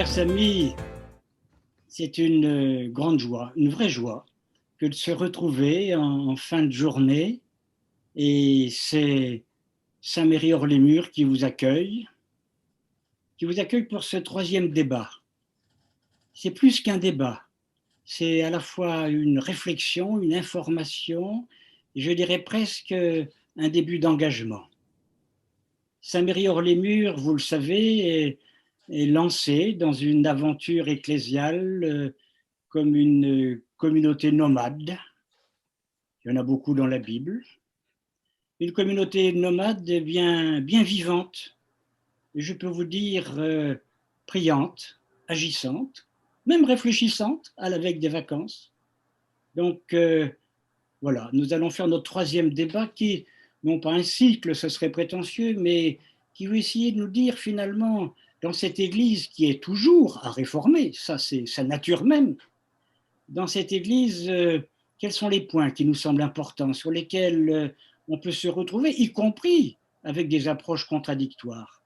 Chers amis, c'est une grande joie, une vraie joie, que de se retrouver en fin de journée. Et c'est Saint-Méry-Hors-les-Murs qui vous accueille pour ce troisième débat. C'est plus qu'un débat, c'est à la fois une réflexion, une information, et je dirais presque un début d'engagement. Saint-Méry-Hors-les-Murs, vous le savez, est lancé dans une aventure ecclésiale comme une communauté nomade. Il y en a beaucoup dans la Bible. Une communauté nomade bien vivante, et je peux vous dire priante, agissante, même réfléchissante à la veille des vacances. Donc voilà, nous allons faire notre troisième débat qui, non pas un cycle, ce serait prétentieux, mais qui veut essayer de nous dire finalement, dans cette Église qui est toujours à réformer, ça c'est sa nature même, dans cette Église, quels sont les points qui nous semblent importants, sur lesquels on peut se retrouver, y compris avec des approches contradictoires.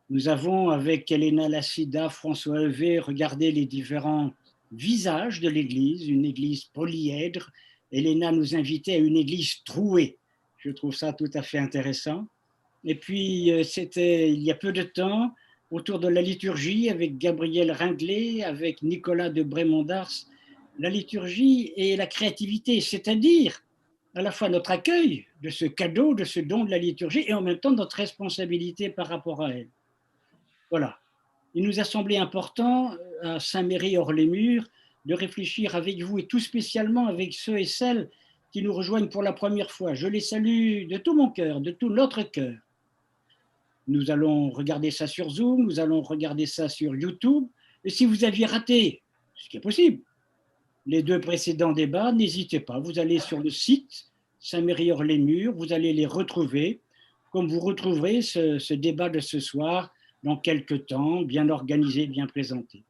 Nous avons, avec Elena Lassida, François Hevet, regardé les différents visages de l'Église, une Église polyèdre. Elena nous invitait à une Église trouée. Je trouve ça tout à fait intéressant. Et puis, c'était il y a peu de temps, autour de la liturgie, avec Gabriel Ringlet, avec Nicolas de Brémond-d'Ars, la liturgie et la créativité, c'est-à-dire à la fois notre accueil de ce cadeau, de ce don de la liturgie, et en même temps notre responsabilité par rapport à elle. Voilà. Il nous a semblé important, à Saint-Méry-Hors-les-Murs, de réfléchir avec vous, et tout spécialement avec ceux et celles qui nous rejoignent pour la première fois. Je les salue de tout mon cœur, de tout notre cœur. Nous allons regarder ça sur Zoom, nous allons regarder ça sur YouTube. Et si vous aviez raté, ce qui est possible, les deux précédents débats, n'hésitez pas, vous allez sur le site Saint-Méry-Hors-les-Murs, vous allez les retrouver, comme vous retrouverez ce débat de ce soir dans quelques temps, bien organisé, bien présenté.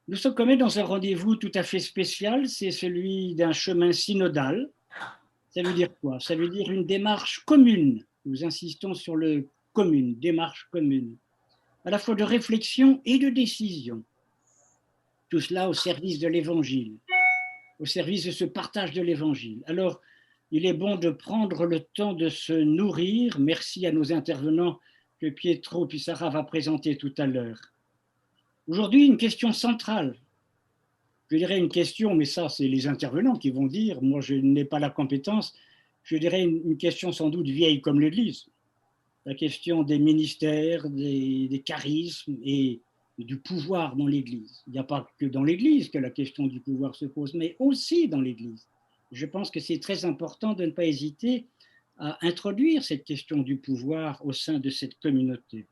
Nous sommes quand même dans un rendez-vous tout à fait spécial, c'est celui d'un chemin synodal. Ça veut dire quoi? Ça veut dire une démarche commune. Nous insistons sur le commune, démarche commune, à la fois de réflexion et de décision. Tout cela au service de l'Évangile, au service de ce partage de l'Évangile. Alors, il est bon de prendre le temps de se nourrir. Merci à nos intervenants que Pietro Pissarra va présenter tout à l'heure. Aujourd'hui, une question centrale. Je dirais une question, mais ça, c'est les intervenants qui vont dire. Moi, je n'ai pas la compétence. Je dirais une question sans doute vieille comme l'Église. La question des ministères, des charismes et du pouvoir dans l'Église. Il n'y a pas que dans l'Église que la question du pouvoir se pose, mais aussi dans l'Église. Je pense que c'est très important de ne pas hésiter à introduire cette question du pouvoir au sein de cette communauté.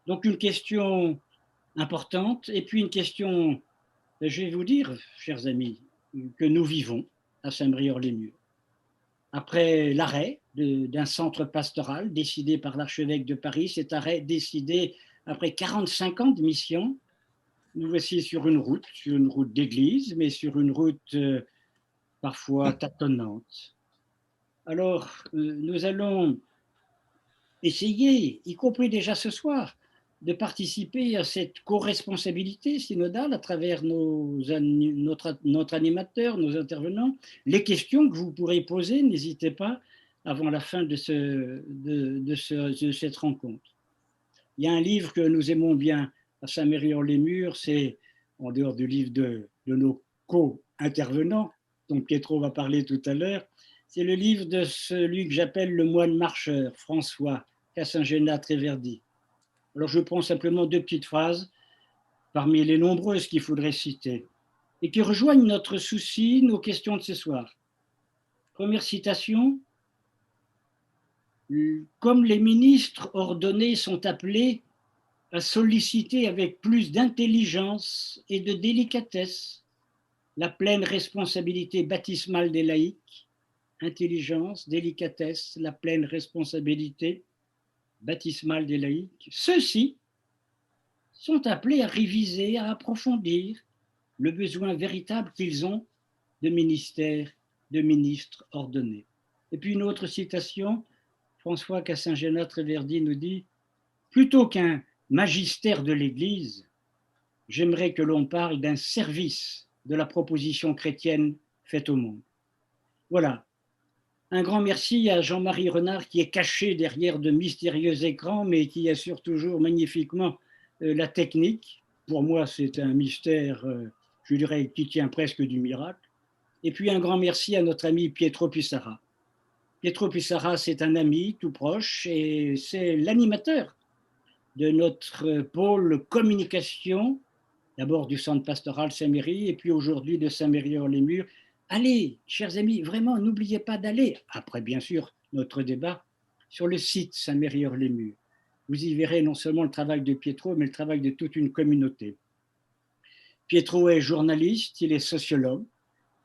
Donc une question importante, et puis une question, je vais vous dire, chers amis, que nous vivons à Saint-Brieuc-les-Murs. Après l'arrêt d'un centre pastoral décidé par l'archevêque de Paris, cet arrêt décidé après 45 ans de mission, nous voici sur une route d'église, mais sur une route parfois tâtonnante. Alors, nous allons essayer, y compris déjà ce soir, de participer à cette co-responsabilité synodale à travers notre animateur, nos intervenants. Les questions que vous pourrez poser, n'hésitez pas avant la fin de cette rencontre. Il y a un livre que nous aimons bien à Saint-Méry-Hors-les-Murs, c'est, en dehors du livre de nos co-intervenants, dont Pietro va parler tout à l'heure, c'est le livre de celui que j'appelle le moine marcheur, François Cassingenat-Tréverdi. Alors je prends simplement deux petites phrases parmi les nombreuses qu'il faudrait citer et qui rejoignent notre souci, nos questions de ce soir. Première citation, comme les ministres ordonnés sont appelés à solliciter avec plus d'intelligence et de délicatesse la pleine responsabilité baptismale des laïcs, intelligence, délicatesse, la pleine responsabilité baptismale des laïcs, ceux-ci sont appelés à réviser, à approfondir le besoin véritable qu'ils ont de ministères, de ministres ordonnés. Et puis une autre citation, François Cassingenat-Tréverdi nous dit « Plutôt qu'un magistère de l'Église, j'aimerais que l'on parle d'un service de la proposition chrétienne faite au monde. Voilà. Un grand merci à Jean-Marie Renard qui est caché derrière de mystérieux écrans, mais qui assure toujours magnifiquement la technique. Pour moi, c'est un mystère, je dirais, qui tient presque du miracle. Et puis un grand merci à notre ami Pietro Pissarra. Pietro Pissarra, c'est un ami tout proche et c'est l'animateur de notre pôle communication, d'abord du centre pastoral Saint-Méry et puis aujourd'hui de Saint-Méry-Hors-les-Murs. Allez, chers amis, vraiment, n'oubliez pas d'aller, après bien sûr notre débat, sur le site Saint-Méry-Hors-les-Murs. Vous y verrez non seulement le travail de Pietro, mais le travail de toute une communauté. Pietro est journaliste, il est sociologue,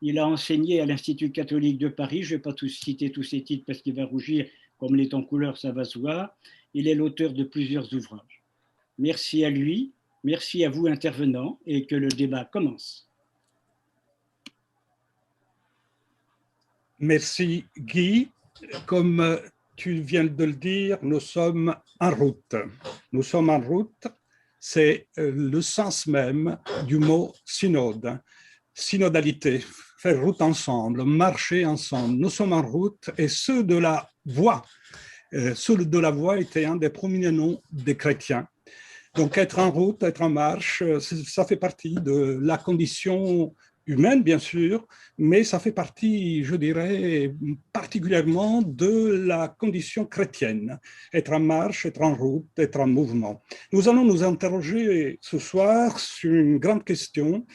il a enseigné à l'Institut catholique de Paris, je ne vais pas citer tous ses titres parce qu'il va rougir, comme il est en couleur, ça va se voir. Il est l'auteur de plusieurs ouvrages. Merci à lui, merci à vous intervenants et que le débat commence. Merci Guy. Comme tu viens de le dire, nous sommes en route. Nous sommes en route, c'est le sens même du mot synode. Synodalité, faire route ensemble, marcher ensemble. Nous sommes en route et ceux de la voie était un des premiers noms des chrétiens. Donc être en route, être en marche, ça fait partie de la condition humaine, bien sûr, mais ça fait partie, je dirais, particulièrement de la condition chrétienne. Être en marche, être en route, être en mouvement. Nous allons nous interroger ce soir sur une grande question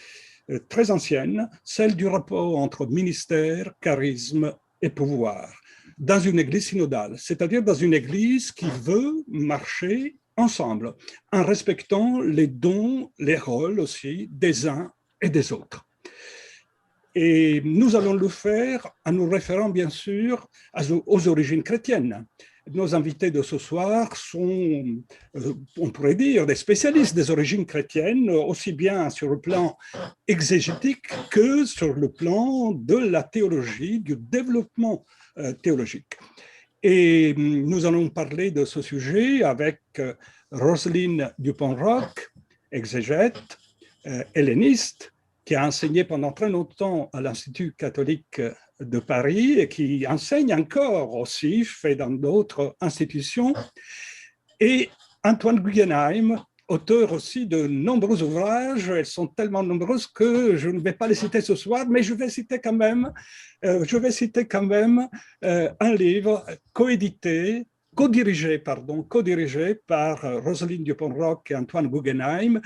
très ancienne, celle du rapport entre ministère, charisme et pouvoir, dans une église synodale, c'est-à-dire dans une église qui veut marcher ensemble, en respectant les dons, les rôles aussi des uns et des autres. Et nous allons le faire en nous référant bien sûr aux origines chrétiennes. Nos invités de ce soir sont, on pourrait dire, des spécialistes des origines chrétiennes, aussi bien sur le plan exégétique que sur le plan de la théologie, du développement théologique. Et nous allons parler de ce sujet avec Roselyne Dupont-Roch, exégète, helléniste, qui a enseigné pendant très longtemps à l'Institut catholique de Paris et qui enseigne encore aussi, fait dans d'autres institutions, et Antoine Guggenheim, auteur aussi de nombreux ouvrages. Elles sont tellement nombreuses que je ne vais pas les citer ce soir, mais je vais citer quand même un livre codirigé par Roselyne Dupont-Roch et Antoine Guggenheim,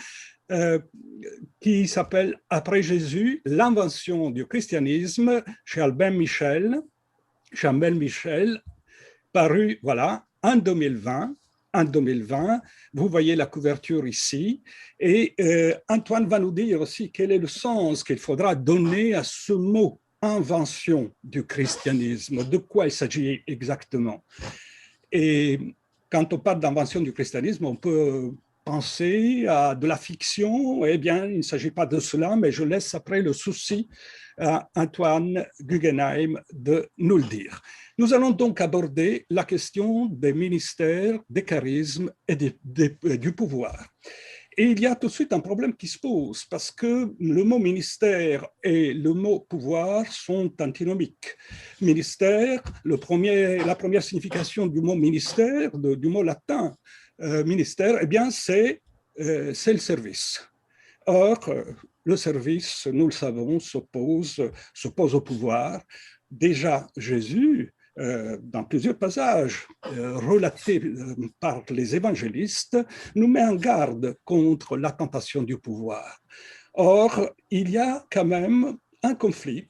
qui s'appelle « Après Jésus, l'invention du christianisme » chez Albin Michel, paru voilà, en 2020. En 2020, vous voyez la couverture ici, et Antoine va nous dire aussi quel est le sens qu'il faudra donner à ce mot « invention du christianisme », de quoi il s'agit exactement. Et quand on parle d'invention du christianisme, on peut penser à de la fiction. Eh bien, il ne s'agit pas de cela, mais je laisse après le souci à Antoine Guggenheim de nous le dire. Nous allons donc aborder la question des ministères, des charismes et du pouvoir. Et il y a tout de suite un problème qui se pose parce que le mot ministère et le mot pouvoir sont antinomiques. Ministère, la première signification du mot ministère, du mot latin ministère, eh bien c'est le service. Or, le service, nous le savons, s'oppose au pouvoir. Déjà, Jésus, dans plusieurs passages relatés par les évangélistes, nous met en garde contre la tentation du pouvoir. Or, il y a quand même un conflit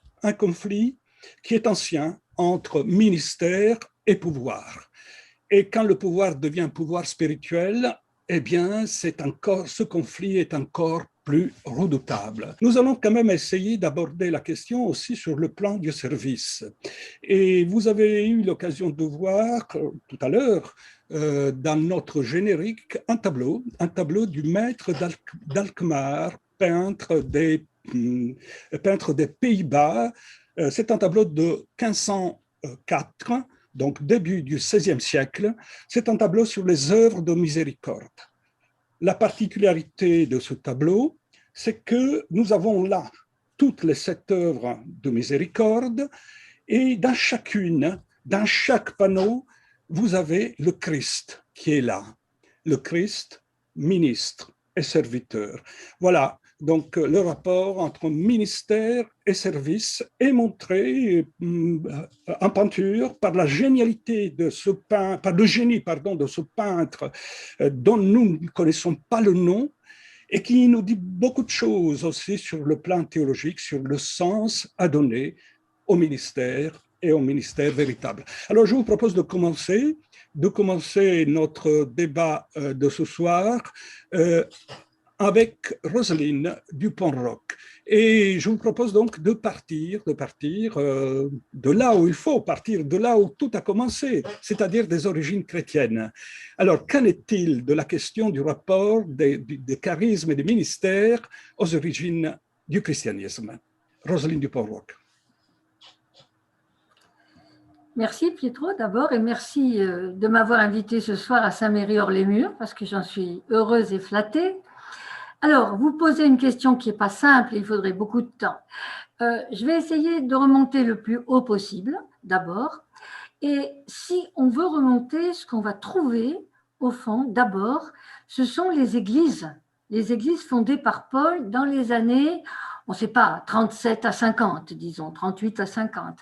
qui est ancien entre ministère et pouvoir. Et quand le pouvoir devient pouvoir spirituel, eh bien, ce conflit est encore plus redoutable. Nous allons quand même essayer d'aborder la question aussi sur le plan du service. Et vous avez eu l'occasion de voir tout à l'heure dans notre générique un tableau du maître d'Alkmaar, peintre des Pays-Bas. C'est un tableau de 1504, donc début du XVIe siècle. C'est un tableau sur les œuvres de miséricorde. La particularité de ce tableau, c'est que nous avons là toutes les 7 œuvres de miséricorde et dans chacune, dans chaque panneau, vous avez le Christ qui est là, le Christ ministre et serviteur. Voilà, donc le rapport entre ministère et service est montré en peinture par la génialité de ce peintre, par le génie, pardon, de ce peintre dont nous ne connaissons pas le nom, et qui nous dit beaucoup de choses aussi sur le plan théologique, sur le sens à donner au ministère et au ministère véritable. Alors, je vous propose de commencer notre débat de ce soir avec Roselyne Dupont-Roch. Et je vous propose donc de partir de là où il faut partir, de là où tout a commencé, c'est-à-dire des origines chrétiennes. Alors, qu'en est-il de la question du rapport des charismes et des ministères aux origines du christianisme? Roselyne Dupont-Roch. Merci Pietro d'abord et merci de m'avoir invité ce soir à Saint-Méry-Hors-les-Murs parce que j'en suis heureuse et flattée. Alors, vous posez une question qui n'est pas simple, il faudrait beaucoup de temps. Je vais essayer de remonter le plus haut possible, d'abord. Et si on veut remonter, ce qu'on va trouver, au fond, d'abord, ce sont les églises fondées par Paul dans les années, on ne sait pas, 37 à 50, disons, 38 à 50.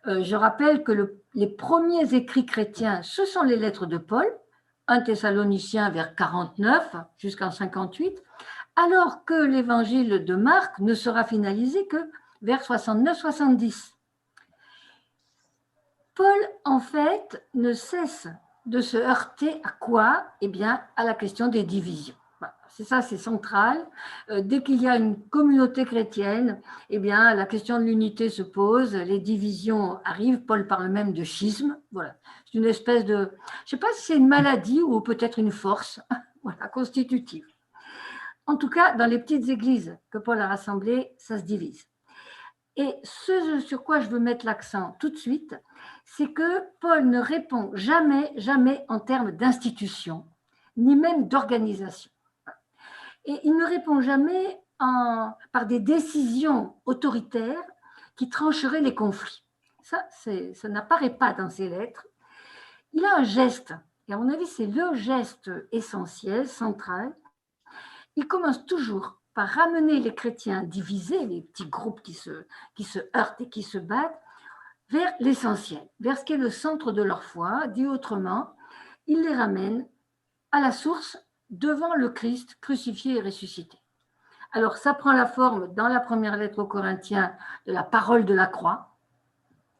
Je rappelle que les premiers écrits chrétiens, ce sont les lettres de Paul, 1 Thessaloniciens vers 49 jusqu'en 58, alors que l'évangile de Marc ne sera finalisé que vers 69-70. Paul, en fait, ne cesse de se heurter à quoi? Eh bien, à la question des divisions. Voilà, c'est ça, c'est central. Dès qu'il y a une communauté chrétienne, eh bien, la question de l'unité se pose, les divisions arrivent. Paul parle même de schisme. Voilà, c'est une espèce de, je ne sais pas si c'est une maladie ou peut-être une force, voilà, constitutive. En tout cas, dans les petites églises que Paul a rassemblées, ça se divise. Et ce sur quoi je veux mettre l'accent tout de suite, c'est que Paul ne répond jamais, jamais en termes d'institution, ni même d'organisation. Et il ne répond jamais par des décisions autoritaires qui trancheraient les conflits. Ça n'apparaît pas dans ses lettres. Il a un geste, et à mon avis, c'est le geste essentiel, central. Il commence toujours par ramener les chrétiens divisés, les petits groupes qui se heurtent et qui se battent, vers l'essentiel, vers ce qui est le centre de leur foi. Dit autrement, il les ramène à la source devant le Christ crucifié et ressuscité. Alors, ça prend la forme, dans la première lettre aux Corinthiens, de la parole de la croix.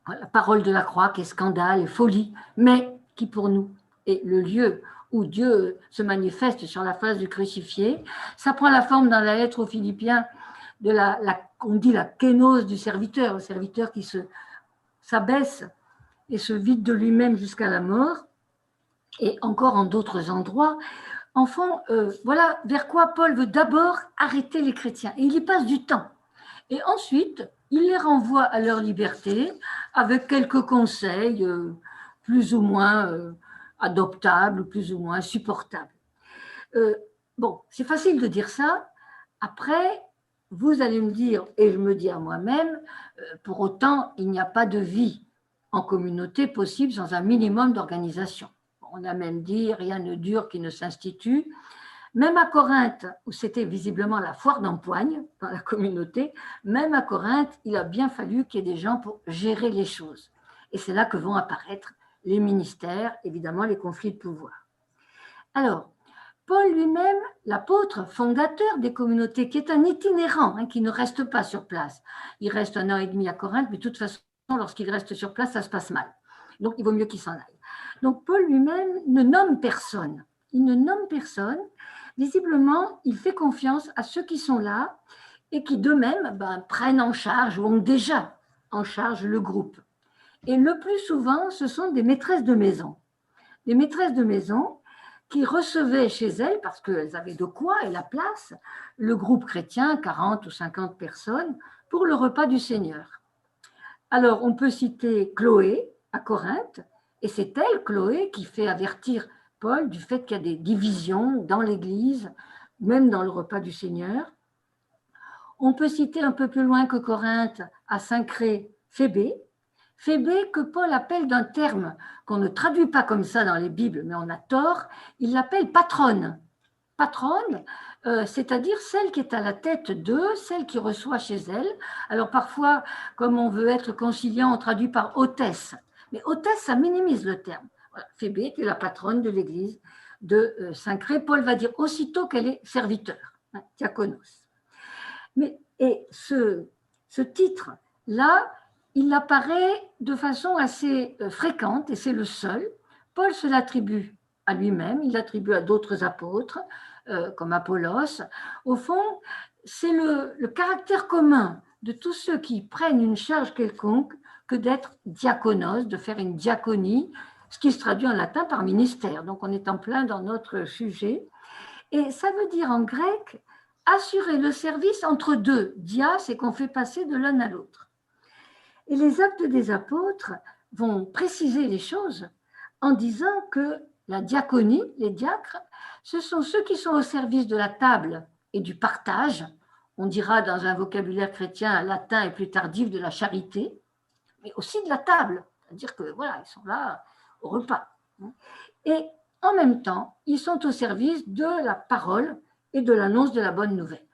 La parole de la croix qui est scandale et folie, mais qui pour nous est le lieu où Dieu se manifeste sur la face du crucifié. Ça prend la forme dans la lettre aux Philippiens de on dit la kénose du serviteur, le serviteur qui s'abaisse et se vide de lui-même jusqu'à la mort, et encore en d'autres endroits. Enfin, voilà vers quoi Paul veut d'abord arrêter les chrétiens, et il y passe du temps. Et ensuite, il les renvoie à leur liberté avec quelques conseils plus ou moins adoptables, plus ou moins supportables. Bon, c'est facile de dire ça. Après, vous allez me dire, et je me dis à moi-même, pour autant, il n'y a pas de vie en communauté possible sans un minimum d'organisation. On a même dit, rien ne dure qui ne s'institue. Même à Corinthe, où c'était visiblement la foire d'empoigne dans la communauté, même à Corinthe, il a bien fallu qu'il y ait des gens pour gérer les choses. Et c'est là que vont apparaître les ministères, évidemment les conflits de pouvoir. Alors, Paul lui-même, l'apôtre fondateur des communautés, qui est un itinérant, qui ne reste pas sur place. Il reste 1 an et demi à Corinthe, mais de toute façon, lorsqu'il reste sur place, ça se passe mal. Donc, il vaut mieux qu'il s'en aille. Donc, Paul lui-même ne nomme personne. Il ne nomme personne. Visiblement, il fait confiance à ceux qui sont là et qui d'eux-mêmes prennent en charge ou ont déjà en charge le groupe. Et le plus souvent, ce sont des maîtresses de maison. Des maîtresses de maison qui recevaient chez elles, parce qu'elles avaient de quoi et la place, le groupe chrétien, 40 ou 50 personnes, pour le repas du Seigneur. Alors, on peut citer Chloé à Corinthe, et c'est elle, Chloé, qui fait avertir Paul du fait qu'il y a des divisions dans l'Église, même dans le repas du Seigneur. On peut citer un peu plus loin que Corinthe, à Saint-Cré, Phébé. Phébé que Paul appelle d'un terme qu'on ne traduit pas comme ça dans les Bibles, mais on a tort, il l'appelle patronne. Patronne, c'est-à-dire celle qui est à la tête d'eux, celle qui reçoit chez elle. Alors parfois, comme on veut être conciliant, on traduit par hôtesse. Mais hôtesse, ça minimise le terme. Voilà. Phébé est la patronne de l'église de Saint-Cré. Paul va dire aussitôt qu'elle est serviteur, hein, diaconos. Et ce titre-là, il apparaît de façon assez fréquente, et c'est le seul. Paul se l'attribue à lui-même, il l'attribue à d'autres apôtres, comme Apollos. Au fond, c'est le caractère commun de tous ceux qui prennent une charge quelconque que d'être diaconos, de faire une diaconie, ce qui se traduit en latin par ministère. Donc on est en plein dans notre sujet. Et ça veut dire en grec assurer le service entre deux. Dia, c'est qu'on fait passer de l'un à l'autre. Et les actes des apôtres vont préciser les choses en disant que la diaconie, les diacres, ce sont ceux qui sont au service de la table et du partage. On dira dans un vocabulaire chrétien latin et plus tardif de la charité, mais aussi de la table. C'est-à-dire que voilà, ils sont là au repas. Et en même temps, ils sont au service de la parole et de l'annonce de la bonne nouvelle.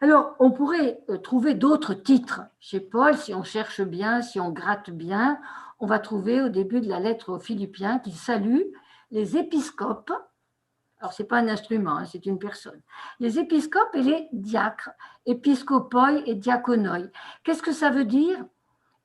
Alors, on pourrait trouver d'autres titres chez Paul, si on cherche bien, si on gratte bien. On va trouver au début de la lettre aux Philippiens qu'il salue les épiscopes. Alors, ce n'est pas un instrument, hein, c'est une personne. Les épiscopes et les diacres, épiscopoi et diaconoi. Qu'est-ce que ça veut dire?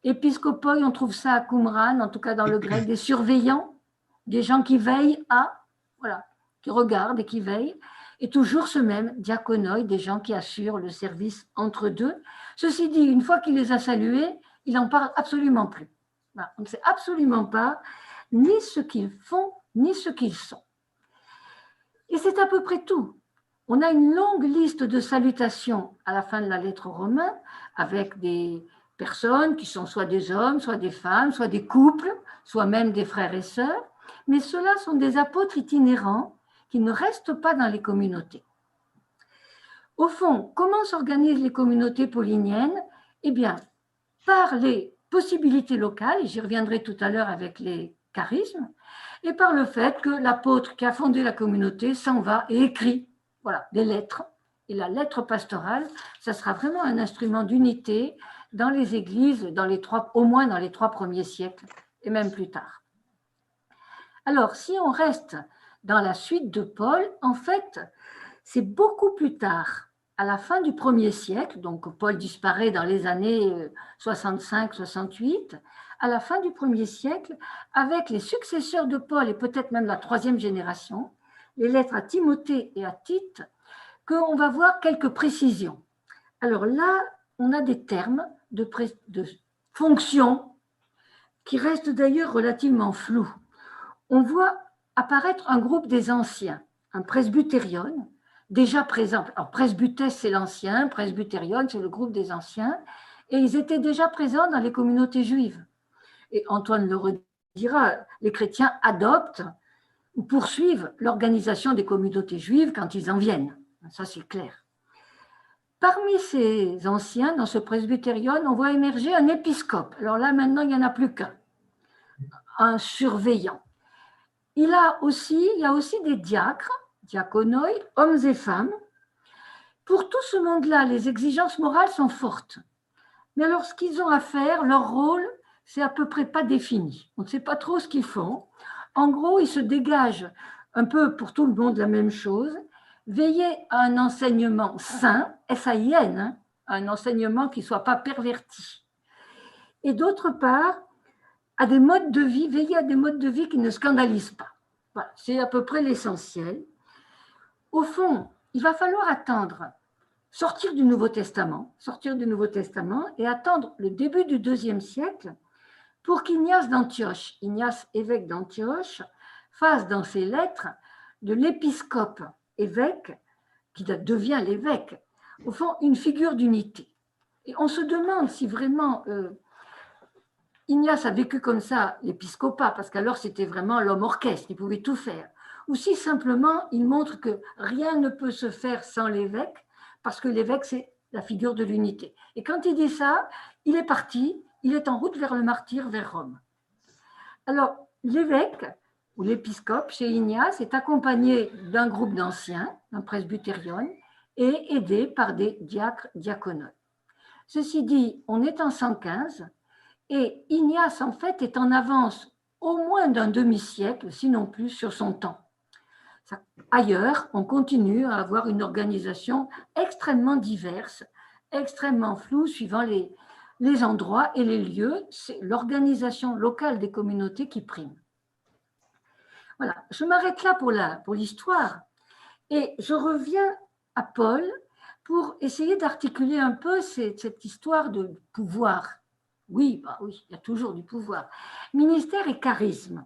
Épiscopoi, on trouve ça à Qumran, en tout cas dans le grec, des surveillants, des gens qui veillent à, voilà, qui regardent et qui veillent. Et toujours ce même diaconoi, des gens qui assurent le service entre deux. Ceci dit, une fois qu'il les a salués, il n'en parle absolument plus. Voilà. On ne sait absolument pas ni ce qu'ils font, ni ce qu'ils sont. Et c'est à peu près tout. On a une longue liste de salutations à la fin de la lettre aux Romains, avec des personnes qui sont soit des hommes, soit des femmes, soit des couples, soit même des frères et sœurs. Mais ceux-là sont des apôtres itinérants qui ne restent pas dans les communautés. Au fond, comment s'organisent les communautés pauliniennes? Eh bien, par les possibilités locales, et j'y reviendrai tout à l'heure avec les charismes, et par le fait que l'apôtre qui a fondé la communauté s'en va et écrit, voilà, des lettres. Et la lettre pastorale, ça sera vraiment un instrument d'unité dans les églises, au moins dans les 3 premiers siècles, et même plus tard. Alors, si on reste dans la suite de Paul, en fait, c'est beaucoup plus tard, à la fin du 1er siècle, donc Paul disparaît dans les années 65-68, à la fin du 1er siècle, avec les successeurs de Paul et peut-être même la 3e génération, les lettres à Timothée et à Tite, qu'on va voir quelques précisions. Alors là, on a des termes de fonction qui restent d'ailleurs relativement flous. On voit apparaître un groupe des anciens, un presbyterion, déjà présent. Alors, presbytès, c'est l'ancien, presbyterion, c'est le groupe des anciens, et ils étaient déjà présents dans les communautés juives. Et Antoine le redira, les chrétiens adoptent ou poursuivent l'organisation des communautés juives quand ils en viennent. Ça, c'est clair. Parmi ces anciens, dans ce presbyterion, on voit émerger un épiscope. Alors là, maintenant, il n'y en a plus qu'un, un surveillant. Il y a aussi des diacres, diaconoi, hommes et femmes. Pour tout ce monde-là, les exigences morales sont fortes. Mais alors, ce qu'ils ont à faire, leur rôle, c'est à peu près pas défini. On ne sait pas trop ce qu'ils font. En gros, ils se dégagent un peu pour tout le monde la même chose. Veiller à un enseignement sain, S-A-I-N, hein, un enseignement qui ne soit pas perverti. Et d'autre part, à des modes de vie, veiller à des modes de vie qui ne scandalisent pas. Voilà, c'est à peu près l'essentiel. Au fond, il va falloir sortir du Nouveau Testament et attendre le début du IIe siècle pour qu'Ignace d'Antioche, Ignace évêque d'Antioche, fasse dans ses lettres de l'épiscope évêque, qui devient l'évêque, au fond, une figure d'unité. Et on se demande si vraiment Ignace a vécu comme ça l'épiscopat, parce qu'alors c'était vraiment l'homme orchestre, il pouvait tout faire. Ou si simplement il montre que rien ne peut se faire sans l'évêque, parce que l'évêque c'est la figure de l'unité. Et quand il dit ça, il est parti, il est en route vers le martyre, vers Rome. Alors, l'évêque ou l'épiscope chez Ignace est accompagné d'un groupe d'anciens, d'un presbytérion, et aidé par des diacres, diaconotes. Ceci dit, on est en 115 et Ignace, en fait, est en avance au moins d'un demi-siècle, sinon plus, sur son temps. Ailleurs, on continue à avoir une organisation extrêmement diverse, extrêmement floue, suivant les endroits et les lieux. C'est l'organisation locale des communautés qui prime. Voilà, je m'arrête là pour l'histoire et je reviens à Paul pour essayer d'articuler un peu cette histoire de pouvoir. Oui, oui, il y a toujours du pouvoir. Ministère et charisme.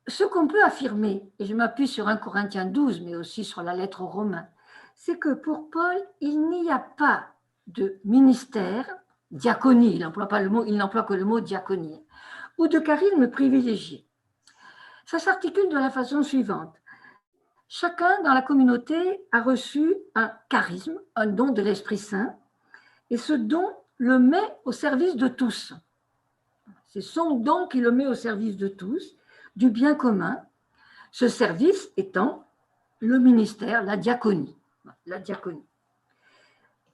Ce qu'on peut affirmer, et je m'appuie sur 1 Corinthiens 12, mais aussi sur la lettre aux Romains, c'est que pour Paul, il n'y a pas de ministère, diaconie, il n'emploie que le mot diaconie, ou de charisme privilégié. Ça s'articule de la façon suivante. Chacun dans la communauté a reçu un charisme, un don de l'Esprit Saint, et ce don le met au service de tous. C'est son don qui le met au service de tous, du bien commun, ce service étant le ministère, la diaconie. La diaconie.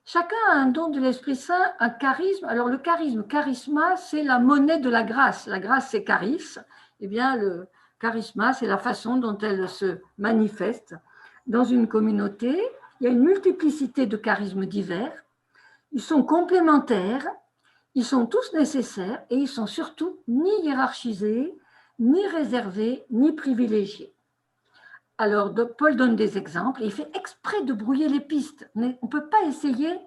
Chacun a un don de l'Esprit Saint, un charisme. Alors le charisma, c'est la monnaie de la grâce. La grâce, c'est charis. Eh bien, le charisma, c'est la façon dont elle se manifeste dans une communauté. Il y a une multiplicité de charismes divers. Ils sont complémentaires, ils sont tous nécessaires et ils sont surtout ni hiérarchisés, ni réservés, ni privilégiés. Alors, Paul donne des exemples et il fait exprès de brouiller les pistes. On ne peut pas essayer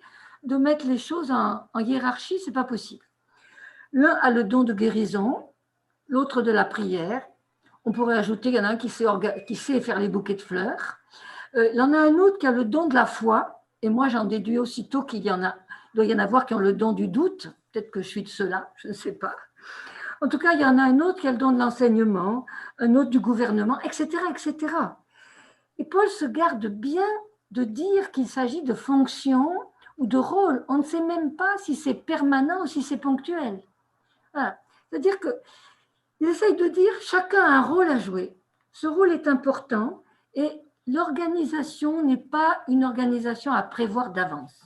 de mettre les choses en hiérarchie, ce n'est pas possible. L'un a le don de guérison, l'autre de la prière. On pourrait ajouter, il y en a un qui sait faire les bouquets de fleurs. Il y en a un autre qui a le don de la foi, et moi j'en déduis aussitôt qu'il doit y en avoir qui ont le don du doute. Peut-être que je suis de ceux-là, je ne sais pas. En tout cas, il y en a un autre qui a le don de l'enseignement, un autre du gouvernement, etc., etc. Et Paul se garde bien de dire qu'il s'agit de fonctions ou de rôles. On ne sait même pas si c'est permanent ou si c'est ponctuel. Voilà. C'est-à-dire qu'il essaye de dire chacun a un rôle à jouer. Ce rôle est important et l'organisation n'est pas une organisation à prévoir d'avance.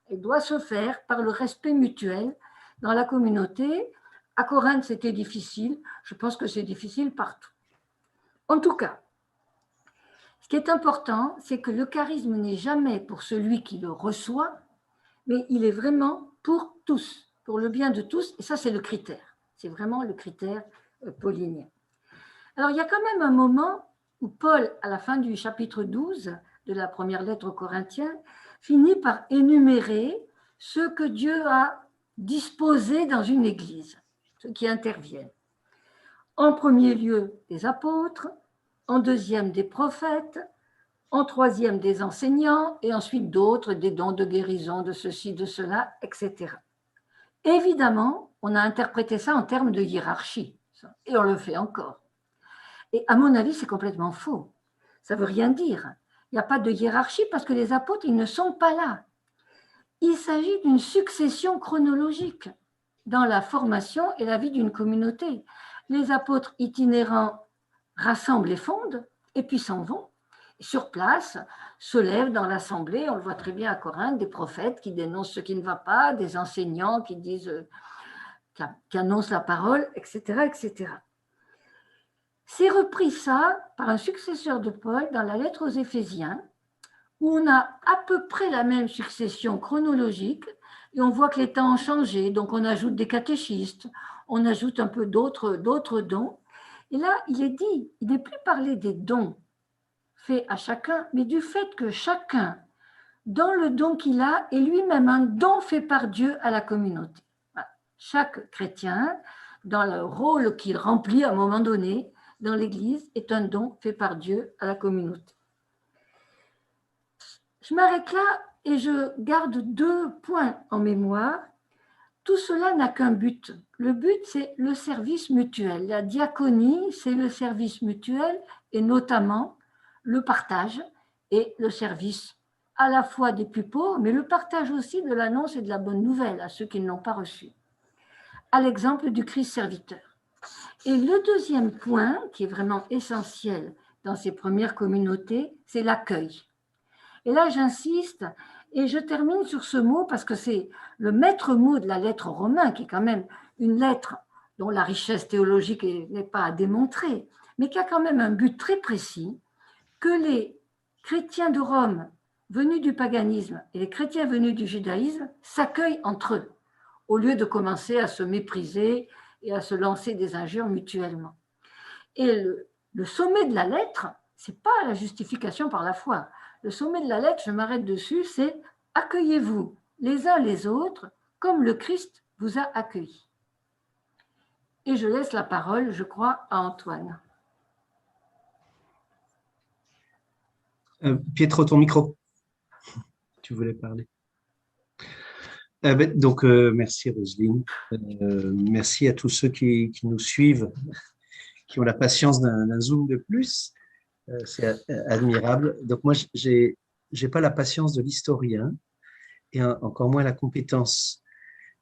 Elle doit se faire par le respect mutuel dans la communauté. À Corinthe, c'était difficile. Je pense que c'est difficile partout. En tout cas, ce qui est important, c'est que le charisme n'est jamais pour celui qui le reçoit, mais il est vraiment pour tous, pour le bien de tous. Et ça, c'est le critère. C'est vraiment le critère paulinien. Alors, il y a quand même un moment où Paul, à la fin du chapitre 12 de la première lettre aux Corinthiens, finit par énumérer ce que Dieu a disposé dans une église, ceux qui interviennent. En premier lieu, des apôtres, en deuxième, des prophètes, en troisième, des enseignants, et ensuite d'autres, des dons de guérison, de ceci, de cela, etc. Évidemment, on a interprété ça en termes de hiérarchie, et on le fait encore. Et à mon avis, c'est complètement faux. Ça ne veut rien dire. Il n'y a pas de hiérarchie parce que les apôtres, ils ne sont pas là. Il s'agit d'une succession chronologique dans la formation et la vie d'une communauté. Les apôtres itinérants rassemblent et fondent, et puis s'en vont. Sur place, se lèvent dans l'assemblée, on le voit très bien à Corinthe, des prophètes qui dénoncent ce qui ne va pas, des enseignants qui disent, qui annoncent la parole, etc., etc. C'est repris ça par un successeur de Paul dans la lettre aux Éphésiens, où on a à peu près la même succession chronologique, et on voit que les temps ont changé, donc on ajoute des catéchistes, on ajoute un peu d'autres dons. Et là, il est dit, il n'est plus parlé des dons faits à chacun, mais du fait que chacun, dans le don qu'il a, est lui-même un don fait par Dieu à la communauté. Voilà. Chaque chrétien, dans le rôle qu'il remplit à un moment donné dans l'Église, est un don fait par Dieu à la communauté. Je m'arrête là et je garde 2 points en mémoire. Tout cela n'a qu'un but. Le but, c'est le service mutuel. La diaconie, c'est le service mutuel et notamment le partage et le service à la fois des plus pauvres, mais le partage aussi de l'annonce et de la bonne nouvelle à ceux qui ne l'ont pas reçue, à l'exemple du Christ serviteur. Et le deuxième point, qui est vraiment essentiel dans ces premières communautés, c'est l'accueil. Et là, j'insiste et je termine sur ce mot parce que c'est le maître mot de la lettre aux Romains, qui est quand même une lettre dont la richesse théologique n'est pas à démontrer, mais qui a quand même un but très précis, que les chrétiens de Rome venus du paganisme et les chrétiens venus du judaïsme s'accueillent entre eux, au lieu de commencer à se mépriser et à se lancer des injures mutuellement. Et le sommet de la lettre, ce n'est pas la justification par la foi. Le sommet de la lettre, je m'arrête dessus, c'est « accueillez-vous les uns les autres comme le Christ vous a accueillis ». Et je laisse la parole, je crois, à Antoine. Pietro, ton micro. Tu voulais parler. Merci Roselyne. Merci à tous ceux qui nous suivent, qui ont la patience d'un Zoom de plus. C'est admirable. Donc moi, j'ai pas la patience de l'historien et encore moins la compétence.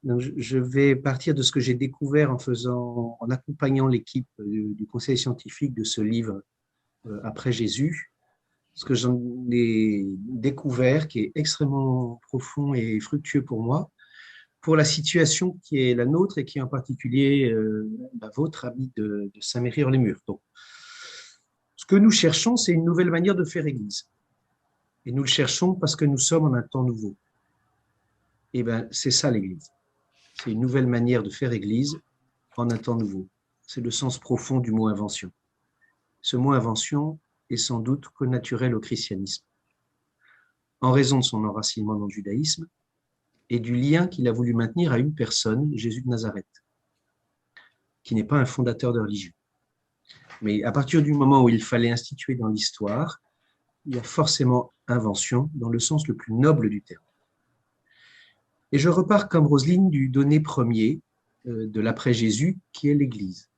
Donc, je vais partir de ce que j'ai découvert en accompagnant l'équipe du conseil scientifique de ce livre Après Jésus. Ce que j'en ai découvert, qui est extrêmement profond et fructueux pour moi, pour la situation qui est la nôtre et qui est en particulier la vôtre, amis de Saint-Méry-Hors-les-Murs. Donc, ce que nous cherchons, c'est une nouvelle manière de faire Église. Et nous le cherchons parce que nous sommes en un temps nouveau. Et bien, c'est ça l'Église. C'est une nouvelle manière de faire Église en un temps nouveau. C'est le sens profond du mot invention. Ce mot invention est sans doute connaturel au christianisme, en raison de son enracinement dans le judaïsme et du lien qu'il a voulu maintenir à une personne, Jésus de Nazareth, qui n'est pas un fondateur de religion. Mais à partir du moment où il fallait instituer dans l'histoire, il y a forcément invention dans le sens le plus noble du terme. Et je repars comme Roselyne du donné premier de l'après-Jésus, qui est l'Église.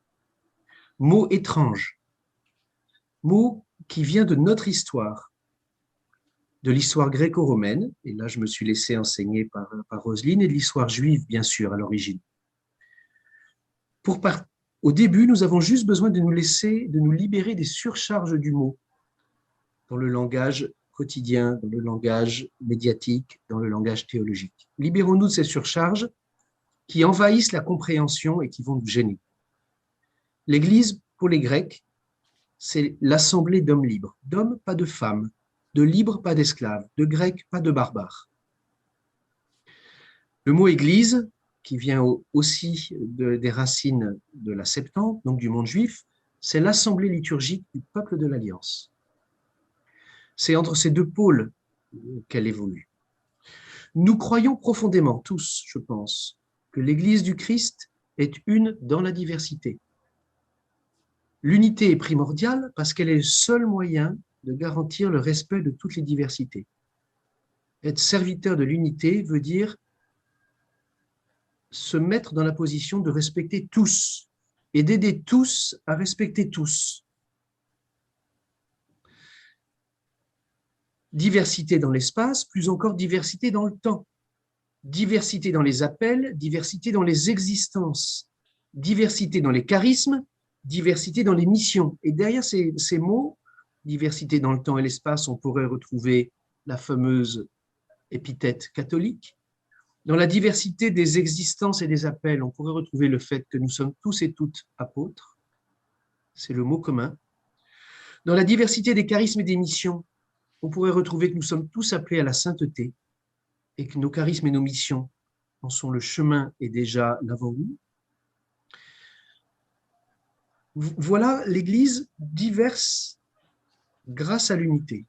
Mot étrange, mot qui vient de notre histoire, de l'histoire gréco-romaine, et là je me suis laissé enseigner par Roselyne, et de l'histoire juive, bien sûr, à l'origine. Au début, nous avons juste besoin de nous libérer des surcharges du mot dans le langage quotidien, dans le langage médiatique, dans le langage théologique. Libérons-nous de ces surcharges qui envahissent la compréhension et qui vont nous gêner. L'Église, pour les Grecs, c'est l'assemblée d'hommes libres. D'hommes, pas de femmes. De libres, pas d'esclaves. De Grecs, pas de barbares. Le mot Église, qui vient aussi des racines de la Septante, donc du monde juif, c'est l'assemblée liturgique du peuple de l'Alliance. C'est entre ces deux pôles qu'elle évolue. Nous croyons profondément, tous, je pense, que l'Église du Christ est une dans la diversité. L'unité est primordiale parce qu'elle est le seul moyen de garantir le respect de toutes les diversités. Être serviteur de l'unité veut dire se mettre dans la position de respecter tous et d'aider tous à respecter tous. Diversité dans l'espace, plus encore diversité dans le temps. Diversité dans les appels, diversité dans les existences. Diversité dans les charismes, diversité dans les missions. Et derrière ces mots, diversité dans le temps et l'espace, on pourrait retrouver la fameuse épithète catholique. Dans la diversité des existences et des appels, on pourrait retrouver le fait que nous sommes tous et toutes apôtres. C'est le mot commun. Dans la diversité des charismes et des missions, on pourrait retrouver que nous sommes tous appelés à la sainteté et que nos charismes et nos missions en sont le chemin et déjà l'avant-goût. Voilà l'Église diverse grâce à l'unité.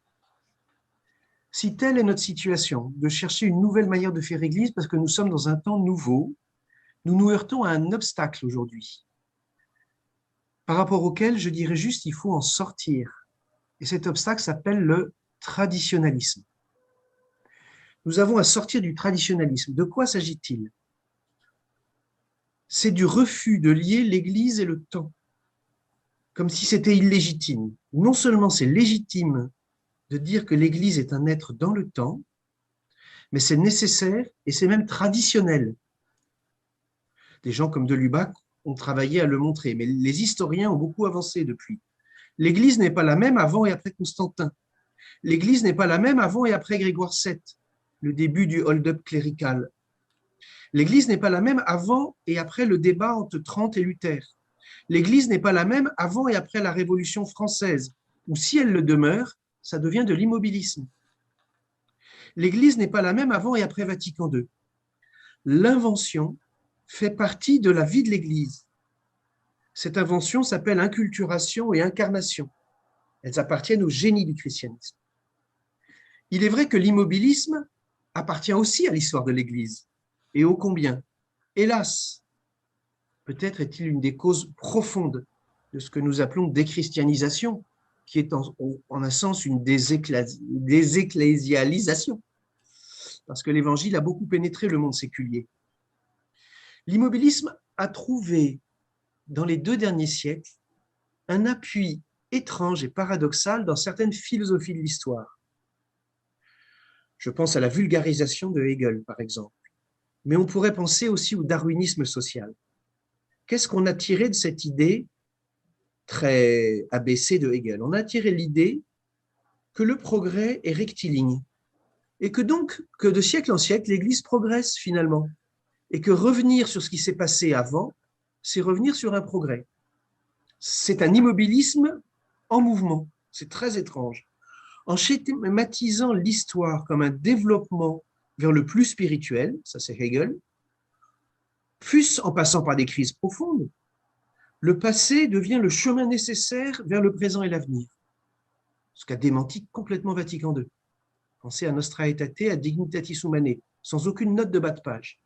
Si telle est notre situation, de chercher une nouvelle manière de faire Église parce que nous sommes dans un temps nouveau, nous nous heurtons à un obstacle aujourd'hui, par rapport auquel je dirais juste qu'il faut en sortir. Et cet obstacle s'appelle le traditionnalisme. Nous avons à sortir du traditionnalisme. De quoi s'agit-il? C'est du refus de lier l'Église et le temps, comme si c'était illégitime. Non seulement c'est légitime de dire que l'Église est un être dans le temps, mais c'est nécessaire et c'est même traditionnel. Des gens comme de Lubac ont travaillé à le montrer, mais les historiens ont beaucoup avancé depuis. L'Église n'est pas la même avant et après Constantin. L'Église n'est pas la même avant et après Grégoire VII, le début du hold-up clérical. L'Église n'est pas la même avant et après le débat entre Trente et Luther. L'Église n'est pas la même avant et après la Révolution française, où si elle le demeure, ça devient de l'immobilisme. L'Église n'est pas la même avant et après Vatican II. L'invention fait partie de la vie de l'Église. Cette invention s'appelle inculturation et incarnation. Elles appartiennent au génie du christianisme. Il est vrai que l'immobilisme appartient aussi à l'histoire de l'Église. Et ô combien, hélas, peut-être est-il une des causes profondes de ce que nous appelons déchristianisation, qui est en un sens une désecclésialisation, parce que l'Évangile a beaucoup pénétré le monde séculier. L'immobilisme a trouvé, dans les 2 derniers siècles, un appui étrange et paradoxal dans certaines philosophies de l'histoire. Je pense à la vulgarisation de Hegel, par exemple. Mais on pourrait penser aussi au darwinisme social. Qu'est-ce qu'on a tiré de cette idée très abaissée de Hegel? On a tiré l'idée que le progrès est rectiligne et que donc, que de siècle en siècle, l'Église progresse finalement et que revenir sur ce qui s'est passé avant, c'est revenir sur un progrès. C'est un immobilisme en mouvement. C'est très étrange. En schématisant l'histoire comme un développement vers le plus spirituel, ça c'est Hegel, fût-ce en passant par des crises profondes, le passé devient le chemin nécessaire vers le présent et l'avenir. Ce qu'a démenti complètement Vatican II. Pensez à Nostra Aetate, à Dignitatis Humanae, sans aucune note de bas de page.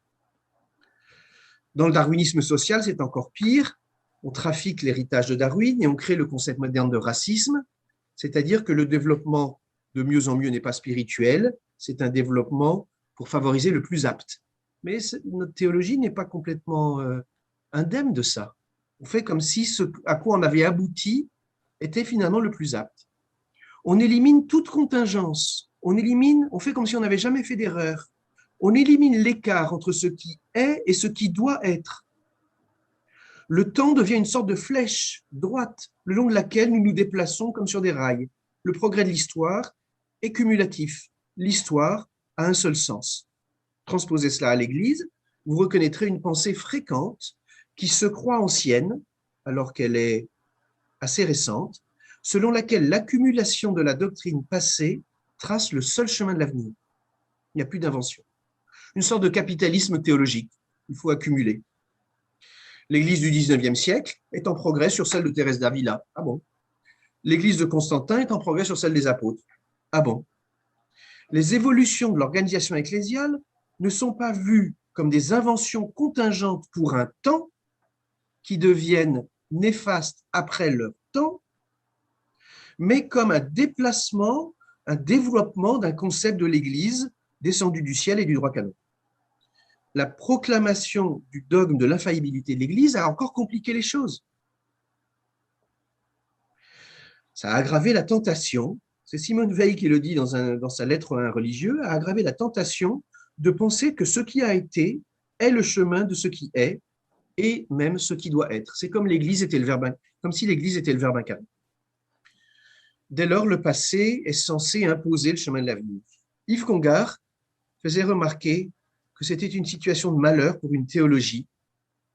Dans le darwinisme social, c'est encore pire. On trafique l'héritage de Darwin et on crée le concept moderne de racisme, c'est-à-dire que le développement de mieux en mieux n'est pas spirituel, c'est un développement pour favoriser le plus apte. Mais notre théologie n'est pas complètement indemne de ça. On fait comme si ce à quoi on avait abouti était finalement le plus apte. On élimine toute contingence, on fait comme si on n'avait jamais fait d'erreur. On élimine l'écart entre ce qui est et ce qui doit être. Le temps devient une sorte de flèche droite, le long de laquelle nous nous déplaçons comme sur des rails. Le progrès de l'histoire est cumulatif. L'histoire a un seul sens. Transposez cela à l'Église, vous reconnaîtrez une pensée fréquente qui se croit ancienne, alors qu'elle est assez récente, selon laquelle l'accumulation de la doctrine passée trace le seul chemin de l'avenir. Il n'y a plus d'invention. Une sorte de capitalisme théologique. Il faut accumuler. L'Église du XIXe siècle est en progrès sur celle de Thérèse d'Avila. Ah bon? L'Église de Constantin est en progrès sur celle des apôtres. Ah bon? Les évolutions de l'organisation ecclésiale ne sont pas vues comme des inventions contingentes pour un temps qui deviennent néfastes après leur temps, mais comme un déplacement, un développement d'un concept de l'Église descendu du ciel et du droit canon. La proclamation du dogme de l'infaillibilité de l'Église a encore compliqué les choses. Ça a aggravé la tentation, c'est Simone Weil qui le dit dans sa lettre à un religieux, a aggravé la tentation de penser que ce qui a été est le chemin de ce qui est et même ce qui doit être. C'est comme l'Église était comme si l'Église était le Verbe incarné. Dès lors, le passé est censé imposer le chemin de l'avenir. Yves Congar faisait remarquer que c'était une situation de malheur pour une théologie,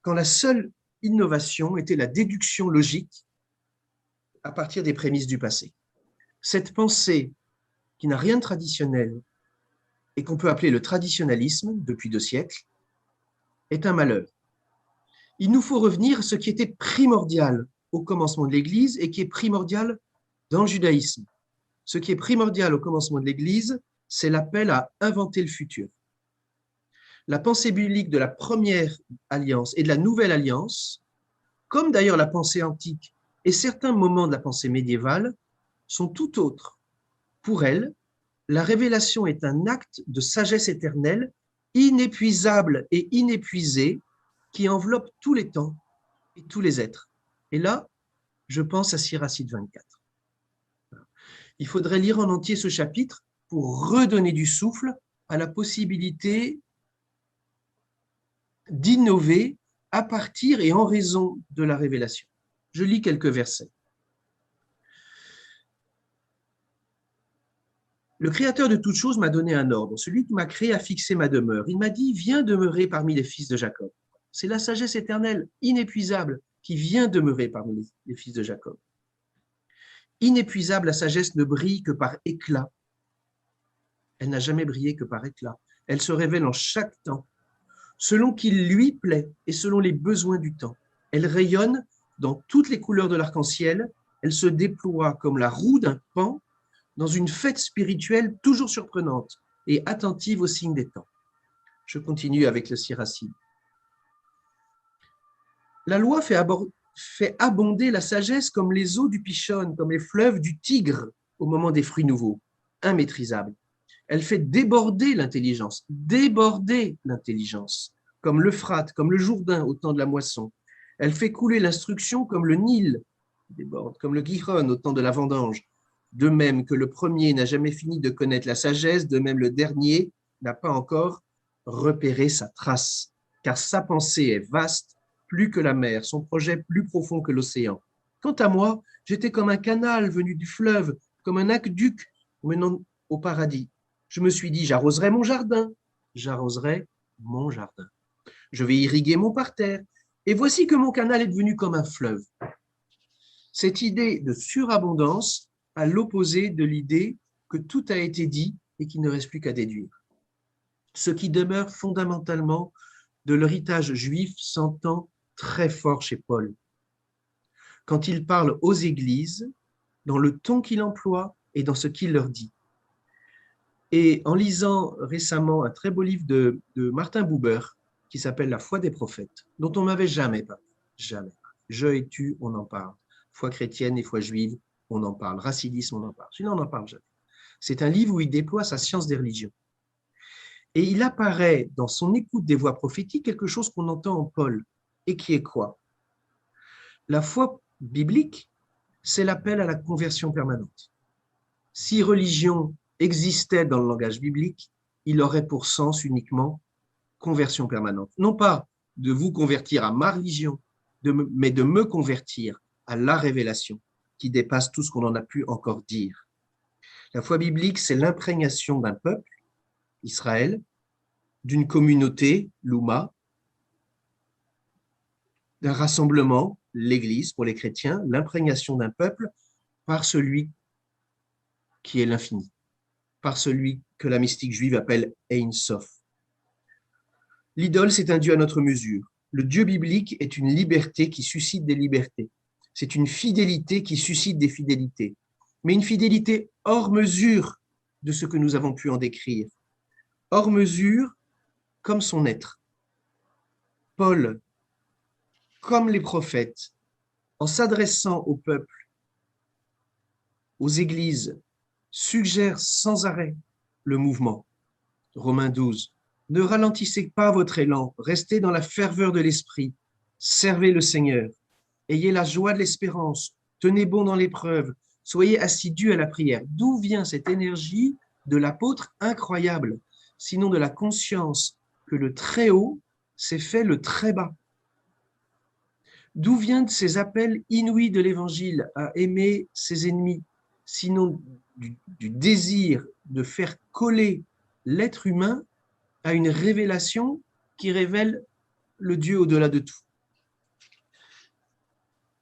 quand la seule innovation était la déduction logique à partir des prémices du passé. Cette pensée qui n'a rien de traditionnel et qu'on peut appeler le traditionnalisme depuis 2 siècles est un malheur. Il nous faut revenir à ce qui était primordial au commencement de l'Église et qui est primordial dans le judaïsme. Ce qui est primordial au commencement de l'Église, c'est l'appel à inventer le futur. La pensée biblique de la première alliance et de la nouvelle alliance, comme d'ailleurs la pensée antique et certains moments de la pensée médiévale, sont tout autres. Pour elle, la révélation est un acte de sagesse éternelle, inépuisable et inépuisé, qui enveloppe tous les temps et tous les êtres. Et là, je pense à Siracide 24. Il faudrait lire en entier ce chapitre pour redonner du souffle à la possibilité d'innover à partir et en raison de la révélation. Je lis quelques versets. Le Créateur de toutes choses m'a donné un ordre. Celui qui m'a créé a fixé ma demeure. Il m'a dit, viens demeurer parmi les fils de Jacob. C'est la sagesse éternelle, inépuisable, qui vient demeurer parmi les fils de Jacob. Inépuisable, la sagesse ne brille que par éclat. Elle n'a jamais brillé que par éclat. Elle se révèle en chaque temps, selon qu'il lui plaît et selon les besoins du temps. Elle rayonne dans toutes les couleurs de l'arc-en-ciel. Elle se déploie comme la roue d'un paon dans une fête spirituelle toujours surprenante et attentive aux signes des temps. Je continue avec le Siracide. La loi fait abonder la sagesse comme les eaux du Pichon, comme les fleuves du Tigre au moment des fruits nouveaux, immaîtrisables. Elle fait déborder l'intelligence, comme l'Euphrate, comme le Jourdain au temps de la moisson. Elle fait couler l'instruction comme le Nil déborde, comme le Gihon au temps de la vendange. De même que le premier n'a jamais fini de connaître la sagesse, de même le dernier n'a pas encore repéré sa trace, car sa pensée est vaste, plus que la mer, son projet plus profond que l'océan. Quant à moi, j'étais comme un canal venu du fleuve, comme un aqueduc menant au paradis. Je me suis dit, j'arroserai mon jardin, je vais irriguer mon parterre, et voici que mon canal est devenu comme un fleuve. Cette idée de surabondance à l'opposé de l'idée que tout a été dit et qu'il ne reste plus qu'à déduire. Ce qui demeure fondamentalement de l'héritage juif s'entend très fort chez Paul. Quand il parle aux églises, dans le ton qu'il emploie et dans ce qu'il leur dit. Et en lisant récemment un très beau livre de Martin Buber qui s'appelle « La foi des prophètes », dont on m'avait jamais parlé, jamais. Je et tu, on en parle. Foi chrétienne et foi juive, on en parle. Racidisme, on en parle. Celui-là, on n'en parle jamais. C'est un livre où il déploie sa science des religions. Et il apparaît dans son écoute des voix prophétiques quelque chose qu'on entend en Paul, et qui est quoi? La foi biblique, c'est l'appel à la conversion permanente. Si religion existait dans le langage biblique, il aurait pour sens uniquement conversion permanente. Non pas de vous convertir à ma religion, mais de me convertir à la révélation qui dépasse tout ce qu'on en a pu encore dire. La foi biblique, c'est l'imprégnation d'un peuple, Israël, d'une communauté, l'Oumma, d'un rassemblement, l'Église pour les chrétiens, l'imprégnation d'un peuple par celui qui est l'infini, par celui que la mystique juive appelle Ein Sof. L'idole, c'est un Dieu à notre mesure. Le Dieu biblique est une liberté qui suscite des libertés. C'est une fidélité qui suscite des fidélités, mais une fidélité hors mesure de ce que nous avons pu en décrire, hors mesure comme son être. Paul, comme les prophètes, en s'adressant au peuple, aux églises, suggère sans arrêt le mouvement. Romains 12. Ne ralentissez pas votre élan, restez dans la ferveur de l'esprit, servez le Seigneur, ayez la joie de l'espérance, tenez bon dans l'épreuve, soyez assidus à la prière. D'où vient cette énergie de l'apôtre incroyable, sinon de la conscience que le très haut s'est fait le très bas? D'où viennent ces appels inouïs de l'Évangile à aimer ses ennemis, sinon du désir de faire coller l'être humain à une révélation qui révèle le Dieu au-delà de tout?